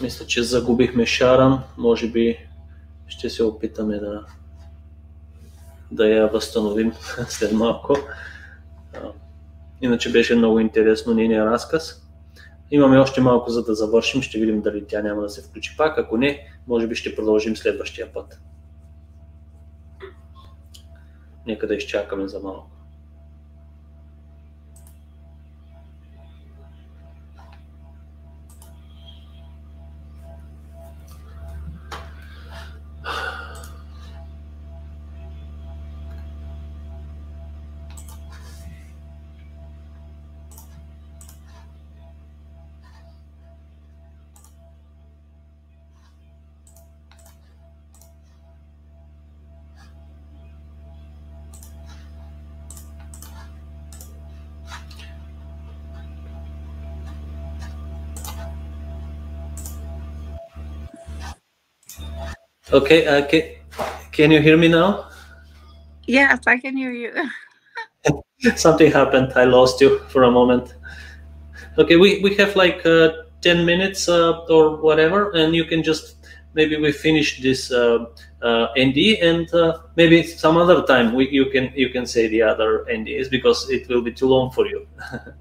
Мисля, че загубихме Шарън. Може би ще се опитаме да я възстановим след малко. Иначе беше много интересно нейния разказ. Имаме още малко за да завършим. Ще видим дали тя няма да се включи пак. Ако не, може би ще продължим следващия път. Нека да изчакаме за малко. Okay, can you hear me now? yes, I can hear you. Something happened. I lost you for a moment. Okay, we have like 10 minutes or whatever, and you can just maybe we finish this NDE, and maybe some other time you can say the other NDEs because it will be too long for you.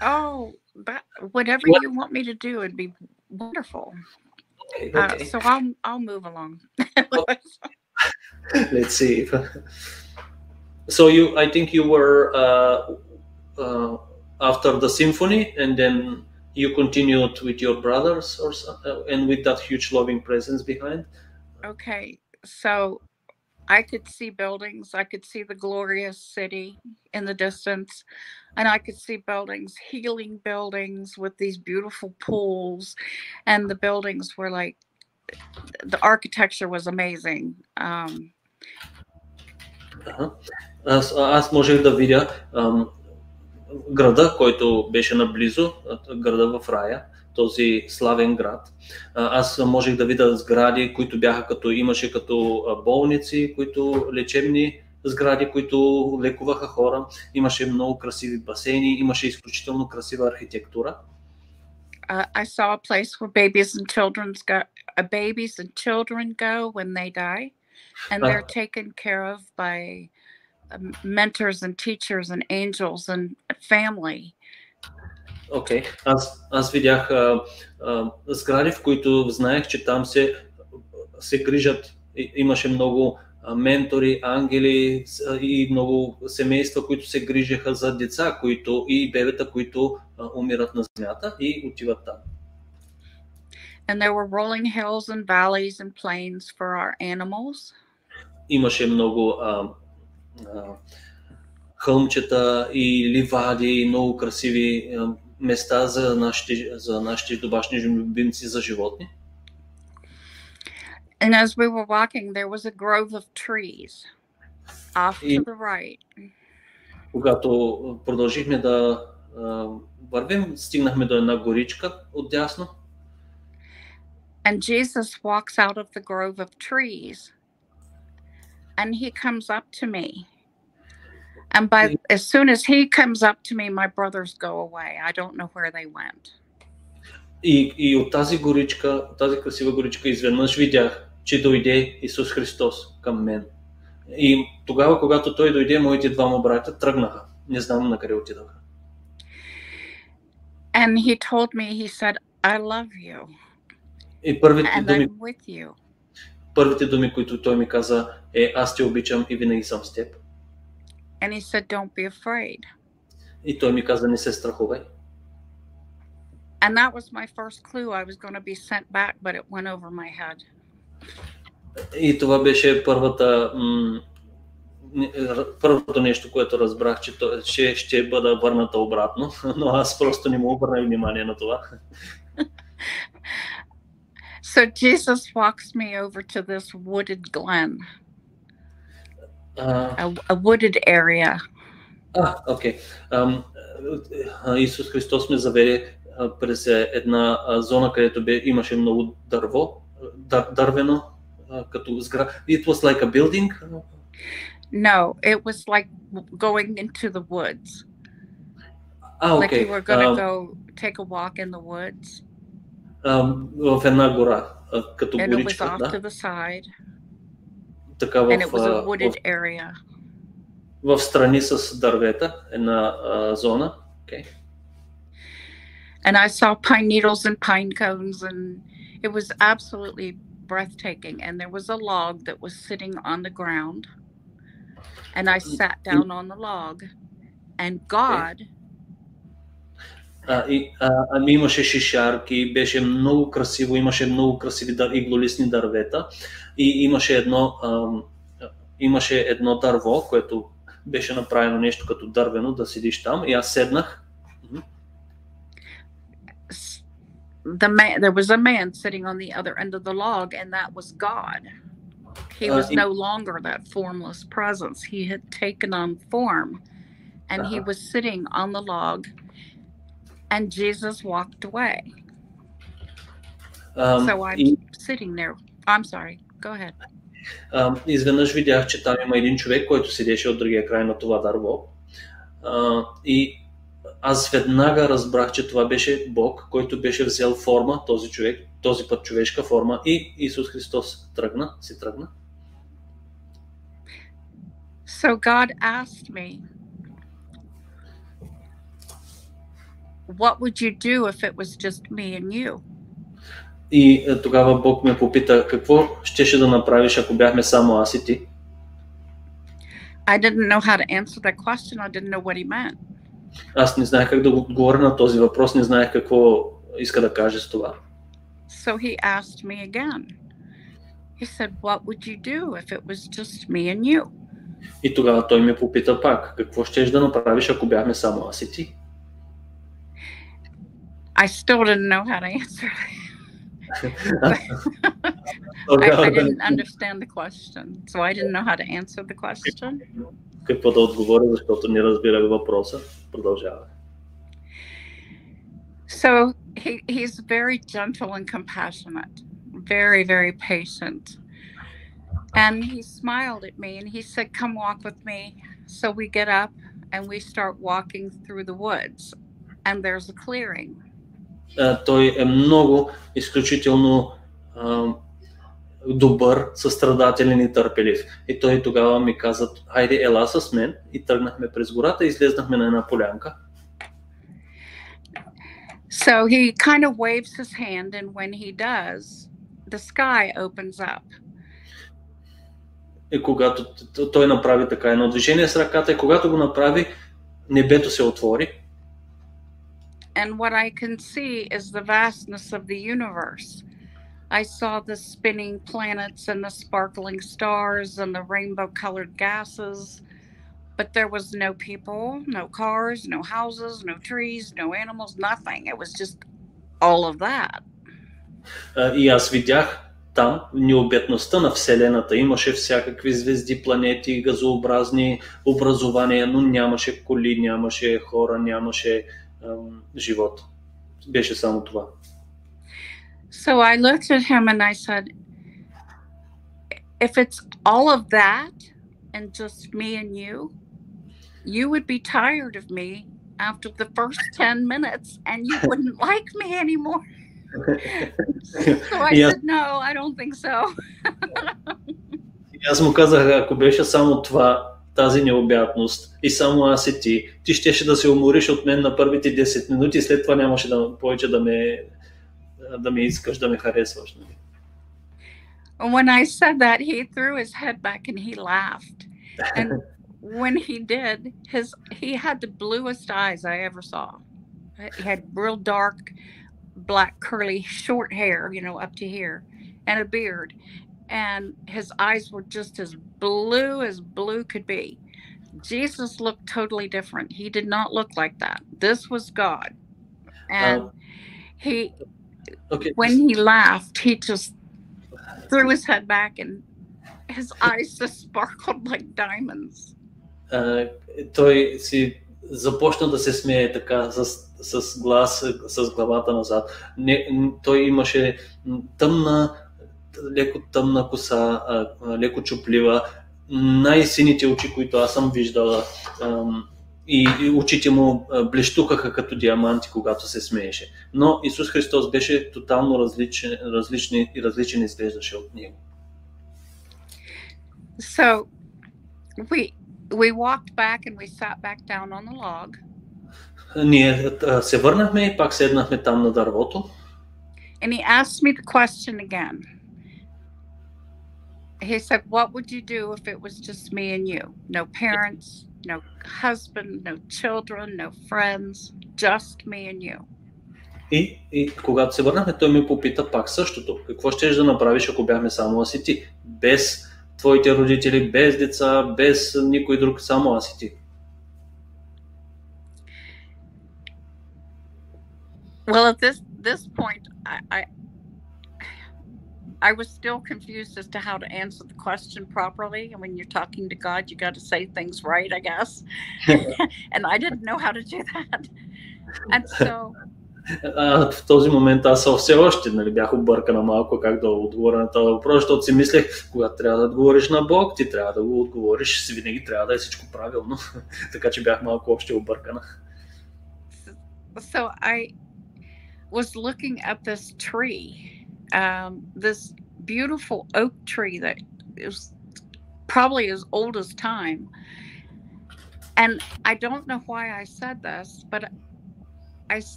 Oh, whatever you want me to do would be wonderful. Okay. So I'll move along. Let's see. So I think you were after the symphony, and then you continued with your brothers, and with that huge loving presence behind. Okay, so I could see buildings. I could see the glorious city in the distance, and I could see buildings, healing buildings with these beautiful pools, and the buildings were like, the architecture was amazing. Аз можех да видя града, който беше наблизо, града в рая, този славен град. Аз можех да видя сгради, които бяха имаше като болници, които лечебни сгради, които лекуваха хора. Имаше много красиви басейни, имаше изключително красива архитектура. I saw a place where babies and children go when they die, and they're taken care of by mentors and teachers and angels and family. Окей. Аз видях сгради, в които знаех, че там се грижат. Имаше много ментори, ангели и много семейства, които се грижаха за деца, и бебета, които умират на земята и отиват там. And there were rolling hills and valleys and plains for our animals. Имаше много хълмчета и ливади, много красиви места за нашите домашни любимци, за животни. And as we were walking, there was a grove of trees off to the right. Когато продължихме да вървим, стигнахме до една горичка отдясно. And Jesus walks out of the grove of trees. And he comes up to me. And as soon as he comes up to me, my brothers go away. I don't know where they went. И от тази горичка, тази красива горичка, изведнъж видях, че дойде Исус Христос към мен. И тогава, когато той дойде, моите двама братя тръгнаха. Не знам на къде отидаха. And he told me, he said, I love you. И първите and думи, I'm with you. Първите думи, които той ми каза, аз те обичам и винаги съм с теб. And he said, don't be afraid. И той ми каза, не се страхувай. And that was my first clue. I was going to be sent back, but it went over my head. И това беше първото нещо, което разбрах, че ще бъда върната обратно, но аз просто не му обърнах внимание на това. So Jesus walks me over to this wooded glen, a wooded area. Окей. Исус Христос ме заведе през една зона, където имаше много дървено, като сграда. It was like a building? No, it was like going into the woods. Okay. Like you were going to go take a walk in the woods. В една гора, като and горичка, it was off да? To the side. Така and it was a wooded area. В страни с дървета, една зона. Okay. And I saw pine needles and pine cones, and it was absolutely breathtaking. And there was a log that was sitting on the ground, and I sat down on the log, and God. Имаше шишарки, беше много красиво, имаше много красиви иглолистни дървета и имаше едно дърво, което беше направено нещо като дървено, да седиш там, и аз седнах. There was a man sitting on the other end of the log, and that was God. He was no longer that formless presence. He had taken on form, and he was sitting on the log, and Jesus walked away. So I'm sitting there. I'm sorry. Go ahead. Изведнъж видях, че там има един човек, който седеше от другия край на това дърво. И аз веднага разбрах, че това беше Бог, който беше взел форма, този човек, този път човешка форма, и Исус Христос си тръгна. So God asked me, what would you do if it was just me and you? И тогава Бог ме попита, какво щеше да направиш, ако бяхме само аз и ти? I didn't know how to answer that question. I didn't know what he meant. Аз не знаех как да отговоря на този въпрос, не знаех какво иска да каже с това. So he asked me again. He said, what would you do if it was just me and you? И тогава той ме попита пак, какво щеш да направиш, ако бяхме само аз и ти? I still didn't know how to answer that. I didn't understand the question, so I didn't know how to answer the question. Какво да отговоря, защото не разбирах въпроса. Продължава. So he's very gentle and compassionate, very, very patient. And he smiled at me and he said, come walk with me. So we get up and we start walking through the woods, and there's a clearing. Той е много изключително добър, състрадателен и търпелив. И той тогава ми каза, хайде, ела с мен, и тръгнахме през гората и излезнахме на една полянка. So he kind of waves his hand, and when he does, the sky opens up. И когато той направи така едно движение с ръката, и когато го направи, небето се отвори. And what I can see is the vastness of the universe. I saw the spinning planets and the sparkling stars and the rainbow-colored gases, but there was no people, no cars, no houses, no trees, no animals, nothing. It was just all of that. И аз видях там необятността на Вселената. Имаше всякакви звезди, планети, газообразни образования, но нямаше коли, нямаше хора, нямаше живот. Беше само това. So I looked at him and I said, if it's all of that and just me and you would be tired of me after the first 10 minutes and you wouldn't like me anymore. So I said, no, I don't think so. Аз му казах, ако беше само това, тази необятност и само аз и ти щеше да се умориш от мен на първите 10 минути и след това нямаше повече да ме искаш, да ме харесваш. When I said that, he threw his head back and he laughed. And when he did, he had the bluest eyes I ever saw. He had real dark, black, curly, short hair, up to here, and a beard. And his eyes were just as blue could be. Jesus looked totally different. He did not look like that. This was God. And when he laughed, he just threw his head back and his eyes just sparkled like diamonds. Той си започна да се смее така с глас, с главата назад. Той имаше леко тъмна коса, леко чуплива, най-сините очи, които аз съм виждала, и очите му блещукаха като диаманти, когато се смееше. Но Исус Христос беше тотално различен изглеждаше от него. So we walked back and we sat back down on the log. Ние се върнахме и пак седнахме там на дървото. And he asked me the question again. He said, what would you do if it was just me and you? No parents, no husband, no children, no friends, just me and you. И когато се върнахме, той ми попита пак същото. Какво щеш да направиш, ако бяхме само аз и ти? Без твоите родители, без деца, без никой друг, само аз и ти. Well, at this point, I was still confused as to how to answer the question properly. And when you're talking to God, you got to say things right, I guess. And I didn't know how to do that. And so... В този момент аз все още бях объркана малко как да отговоря на този въпрос, защото си мислех, когато трябва да отговориш на Бог, ти трябва да го отговориш, винаги трябва да е всичко правилно. Така че бях малко още объркана. So I was looking at this tree, this beautiful oak tree that is probably as old as time. And I don't know why I said this, but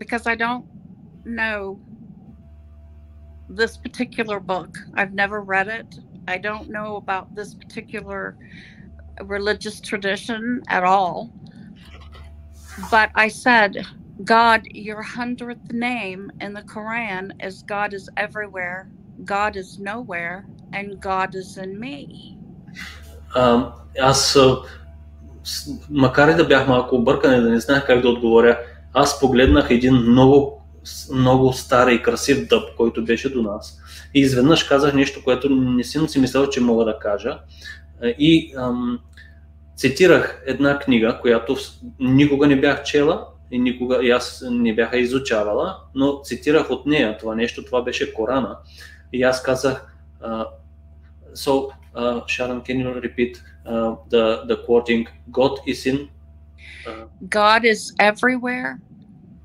because I don't know this particular book. I've never read it. I don't know about this particular religious tradition at all. But I said, God, your 100th name in the Quran is God is everywhere, God is nowhere, and God is in me. Аз, макар и да бях малко объркан и да не знаех как да отговоря, аз погледнах един много стар и красив дъб, който беше до нас. И изведнъж казах нещо, което не съм си мислял, че мога да кажа. И цитирах една книга, която никога не бях чела и аз не бяха изучавала, но цитирах от нея това нещо, това беше Корана. И аз казах, Шарън, can you repeat the quoting? God is in... God is everywhere,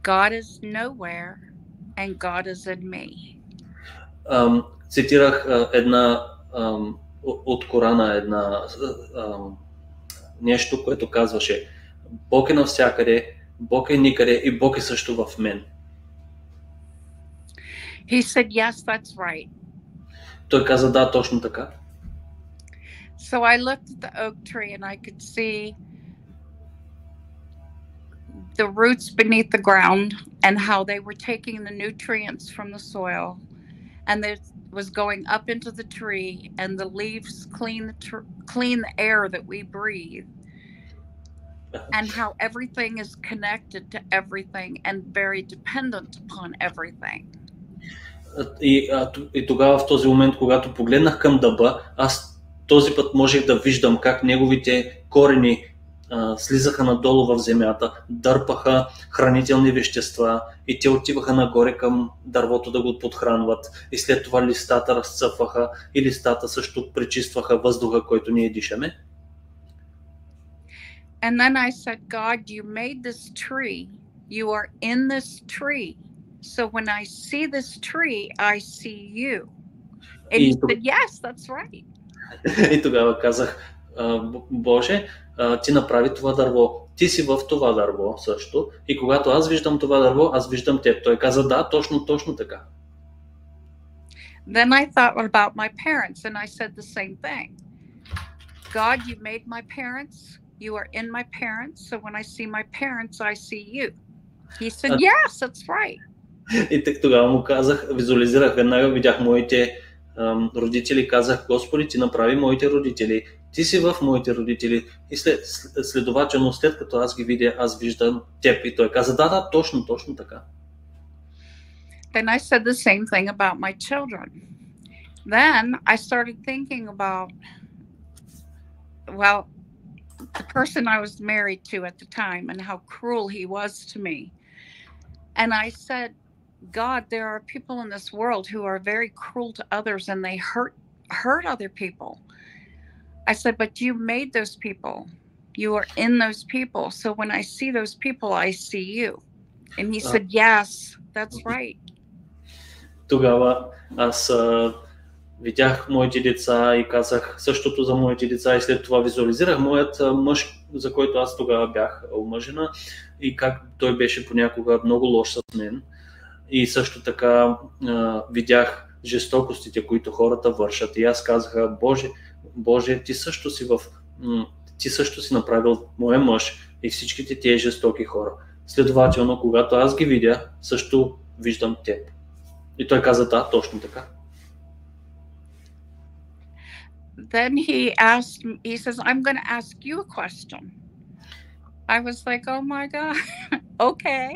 God is nowhere, and God is in me. Цитирах една от Корана, нещо, което казваше: Бог е навсякъде, Бог е никъде и Бог е също в мен. He said, yes, that's right. Той каза, да, точно така. So I looked at the oak tree and I could see the roots beneath the ground and how they were taking the nutrients from the soil, and it was going up into the tree, and the leaves clean the air that we breathe, and how everything is connected to everything and very dependent upon everything. И тогава в този момент, когато погледнах към дъба, аз този път можех да виждам как неговите корени слизаха надолу в земята, дърпаха хранителни вещества и те отиваха нагоре към дървото да го подхранват. И след това листата разцъфваха и листата също пречистваха въздуха, който ние дишаме. And then I said, God, you made this tree. You are in this tree. So when I see this tree, I see you. And he said, yes, that's right. И тогава казах, Боже, ти направи това дърво. Ти си в това дърво също. И когато аз виждам това дърво, аз виждам теб. Той каза, да, точно така. Then I thought about my parents and I said the same thing. God, you made my parents. You are in my parents. So when I see my parents, I see you. He said, yes, that's right. И тогава му казах, визуализирах веднага, видях моите родители, казах, Господи, ти направи моите родители, ти си в моите родители и следователно, след като аз ги видя, аз виждам теб. И той каза, да, точно така. Then I said the same thing about my children. Then I started thinking about, well, the person I was married to at the time and how cruel he was to me. And I said, God, there are people in this world who are very cruel to others and they hurt other people. I said, but you made those people. You are in those people. So when I see those people, I see you. And he said, yes, that's right. Тогава аз видях моите деца и казах същото за моите деца и след това визуализирах моят мъж, за който аз тогава бях омъжена и как той беше понякога много лош с мен. И също така видях жестокостите, които хората вършат. И аз казах, Боже, ти също си направил моя мъж и всичките тези жестоки хора. Следователно, когато аз ги видя, също виждам теб. И той каза, да, точно така. Then he says, I'm going to ask you a question. I was like, oh my God, okay.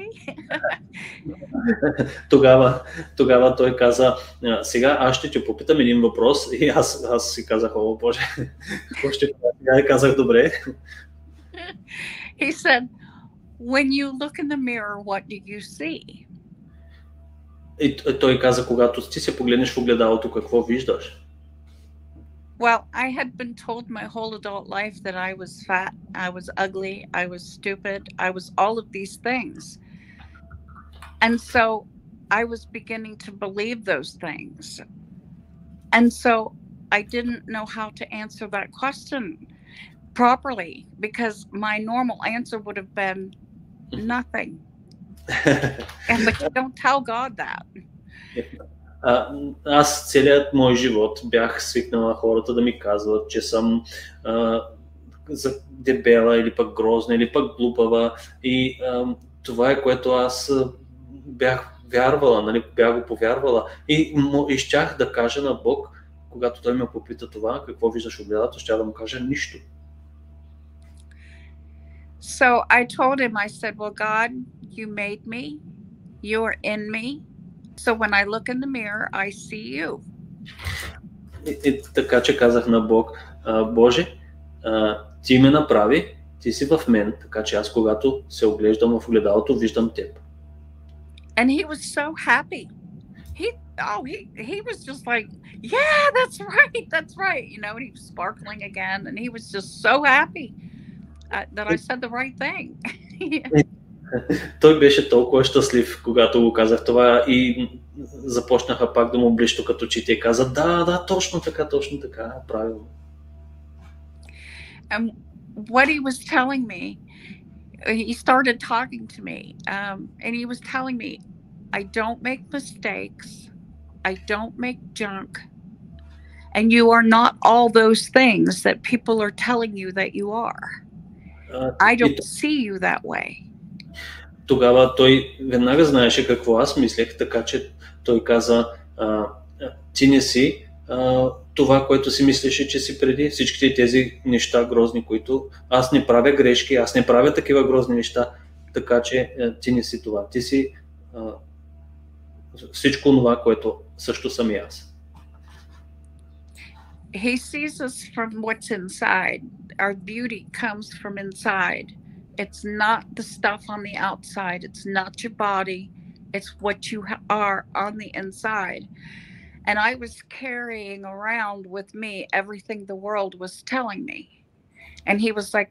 Тогава той каза, сега аз ще те попитам един въпрос и аз си казах, о Боже, какво ще кажа? Сега казах, добре. He said, when you look in the mirror, what do you see? И той каза, когато ти се погледнеш в огледалото, какво виждаш? Well, I had been told my whole adult life that I was fat, I was ugly, I was stupid, I was all of these things. And so I was beginning to believe those things. And so I didn't know how to answer that question properly because my normal answer would have been nothing. But you don't tell God that. Аз целият мой живот бях свикнала хората да ми казват, че съм дебела или пък грозна или пък глупава и това е което аз бях вярвала, нали, бях го повярвала и щях да кажа на Бог, когато той ме попита това, какво виждаш в огледалото, щях да му кажа нищо. So I told him, I said, well, God, you made me, you are in me. So when I look in the mirror, I see you. И така че казах на Бог, Боже, ти ме направи, ти си в мен, така че аз когато се оглеждам в огледалото, виждам теб. And he was so happy. He was just like, yeah, that's right. You know, and he was sparkling again, and he was just so happy that I said the right thing. Той беше толкова щастлив, когато го казах това и започнаха пак да му блищу като очите и каза, да, точно така, правилно. And what he was telling me, he started talking to me, and he was telling me, I don't make mistakes, I don't make junk, and you are not all those things that people are telling you that you are. I don't see you that way. Тогава той веднага знаеше какво аз мислех, така че той каза, ти не си това, което си мислеше, че си преди, всичките тези неща грозни, които аз не правя грешки, аз не правя такива грозни неща, така че ти не си това, ти си всичко това, което също съм и аз. He sees us from what's inside. Our beauty comes from inside. It's not the stuff on the outside. It's not your body. It's what you are on the inside. And I was carrying around with me everything the world was telling me. And he was like,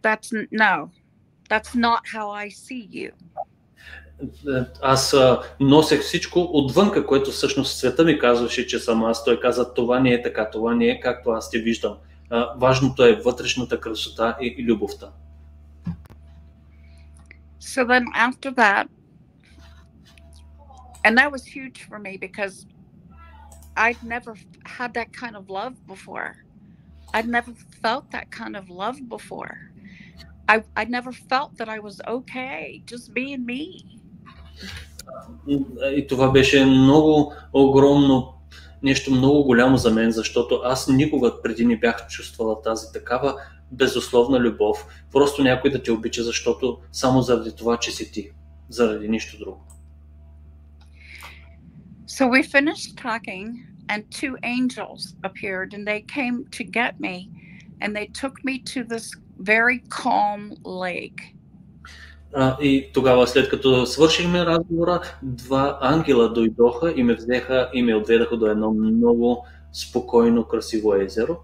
that's not how I see you. Аз носех всичко отвънка, което всъщност света ми казваше, че съм аз. Той каза, това не е така, това не е както аз те виждам. Важното е вътрешната красота и любовта. So then after that, and that was huge for me because I'd never had that kind of love before. I'd never felt that kind of love before. I never felt that I was okay just being me. И това беше много огромно, нещо много голямо за мен, защото аз никога преди не бях чувствала тази такава безусловна любов. Просто някой да те обича, защото само заради това, че си ти, заради нищо друго. So we finished talking and two angels appeared and they came to get me and they took me to this very calm lake. И тогава, след като свършихме разговора, два ангела дойдоха и ме взеха и ме отведаха до едно много спокойно, красиво езеро.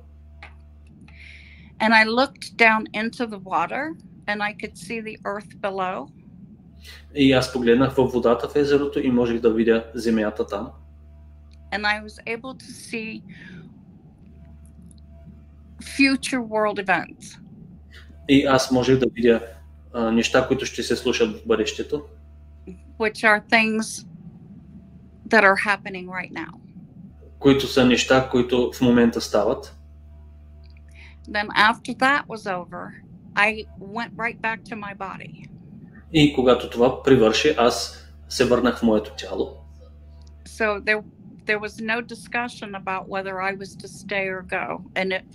And I looked down into the water and I could see the earth below. И аз погледнах във водата в езерото и можех да видя земята там. And I was able to see future world events. И аз можех да видя неща, които ще се случат в бъдещето. Which are things that are happening right now. Които са неща, които в момента стават. Then after that was over, I went right back to my body. И когато това привърши, аз се върнах в моето тяло. So there was no discussion about whether I was to stay or go.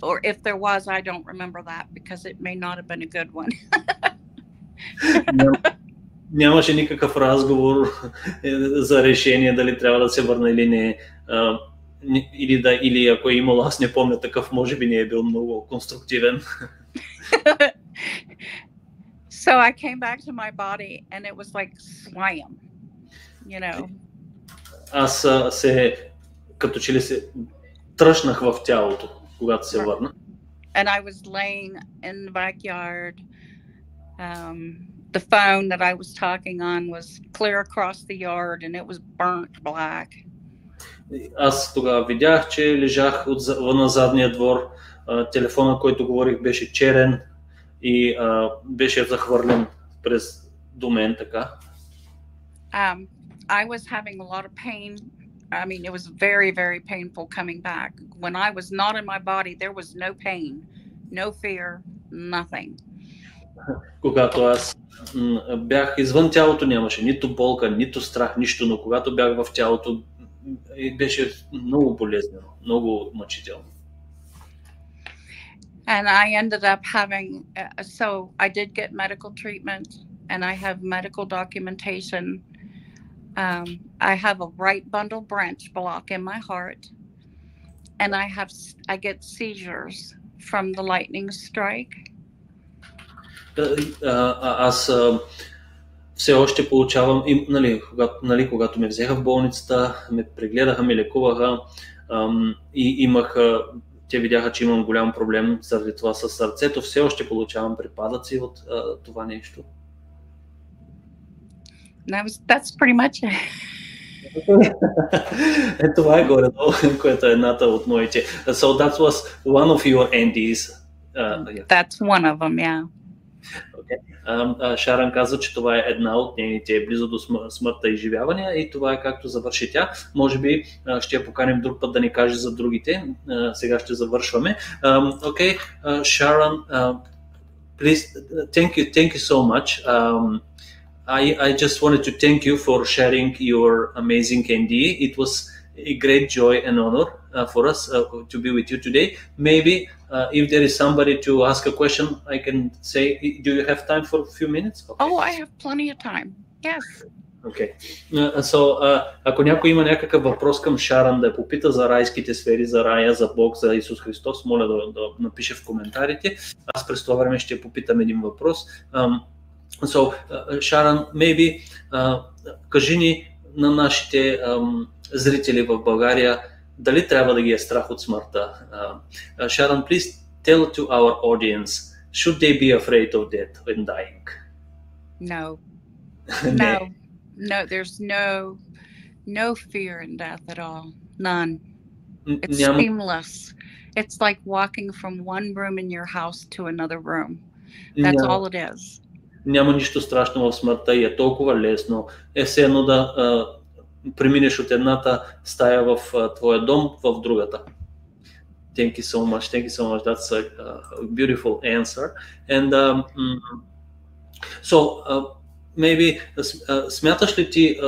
Or if there was, I don't remember that because it may not have been a good one. Нямаше никакъв разговор за решение дали трябва да се върна или не. Или ако е имало, аз не помня такъв, може би не е бил много конструктивен. So I came back to my body and it was like slam, you know. Аз като че ли се тръщнах в тялото, когато се върна. And I was laying in the backyard. The phone that I was talking on was clear across the yard and it was burnt black. Аз тогава видях, че лежах на задния двор. Телефона, който говорих, беше черен и беше захвърлен през до мен така. I was having a lot of pain. I mean, it was very, very painful coming back. When I was not in my body, there was no pain, no fear, nothing. Когато аз бях извън тялото, нямаше нито болка, нито страх, нищо, но когато бях в тялото, беше много болезнено, много мъчително. And I ended up having, so I did get medical treatment and I have medical documentation. I have a right bundle branch block in my heart and I get seizures from the lightning strike. Аз все още получавам, когато ме взеха в болницата, ме прегледаха, ме лекуваха и те видяха, че имам голям проблем заради това със сърцето. Все още получавам припадъци от това нещо. That's pretty much it. Това е горе-долу, което е едната от моите. So that was one of your NDEs. That's one of them, yeah. Okay. Шарън каза, че това е една от нейните близо до смъртта изживявания и това е както завърши тя. Може би ще я поканим друг път да ни каже за другите. Сега ще завършваме. Okay, Шарън, please, thank you so much. I just wanted to thank you for sharing your amazing NDE. It was a great joy and honor for us to be with you today. Maybe if there is somebody to ask a question, I can say, do you have time for a few minutes? Okay. Oh, I have plenty of time. Yes. Okay. Ако някой има някакъв въпрос към Шарън да я попита за райските сфери, за рая, за Бог, за Исус Христос, моля да напише в коментарите. Аз през това време ще попитам един въпрос. Шарън, maybe кажи ни на нашите зрители в България дали трябва да ги е страх от смъртта. Шарън, please tell to our audience, should they be afraid of death when dying? No. No, there's no fear in death at all. None. It's seamless. It's like walking from one room in your house to another room. That's all it is. Няма нищо страшно в смъртта и е толкова лесно. Е все едно да преминеш от едната стая в твоя дом в другата. Thank you so much. That's a beautiful answer. And maybe смяташ ли ти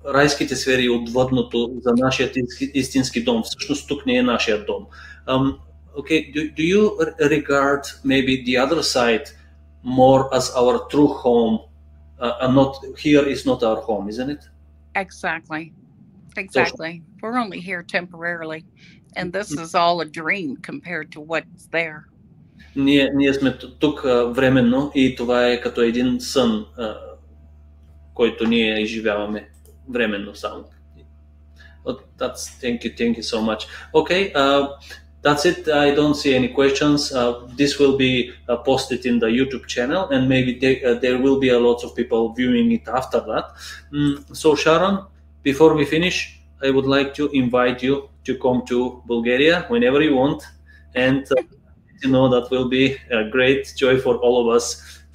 райските сфери отвъдното за нашия истински дом? Всъщност тук не е нашия дом. Okay, do you regard maybe the other side more as our true home, and not here is not our home, isn't it? Exactly. We're only here temporarily, and this is all a dream compared to what's there. Ние сме тук временно и това е като един сън, който ние изживяваме временно само. Thank you so much. Okay, that's it. I don't see any questions. This will be posted in the YouTube channel, and maybe there will be a lot of people viewing it after that. So Шарън, before we finish, I would like to invite you to come to Bulgaria whenever you want, and you know that will be a great joy for all of us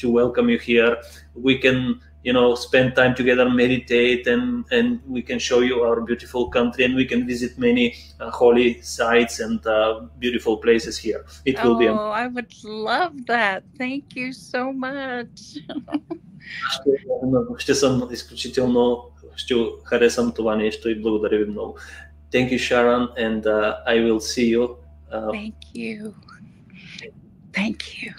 to welcome you here. We can spend time together, meditate, and we can show you our beautiful country, and we can visit many holy sites and beautiful places here. It will be. Oh, I would love that. Thank you so much. Ще съм изключително, ще харесам това нещо и благодаря ви много. Thank you, Шарън, and I will see you. Thank you. Thank you.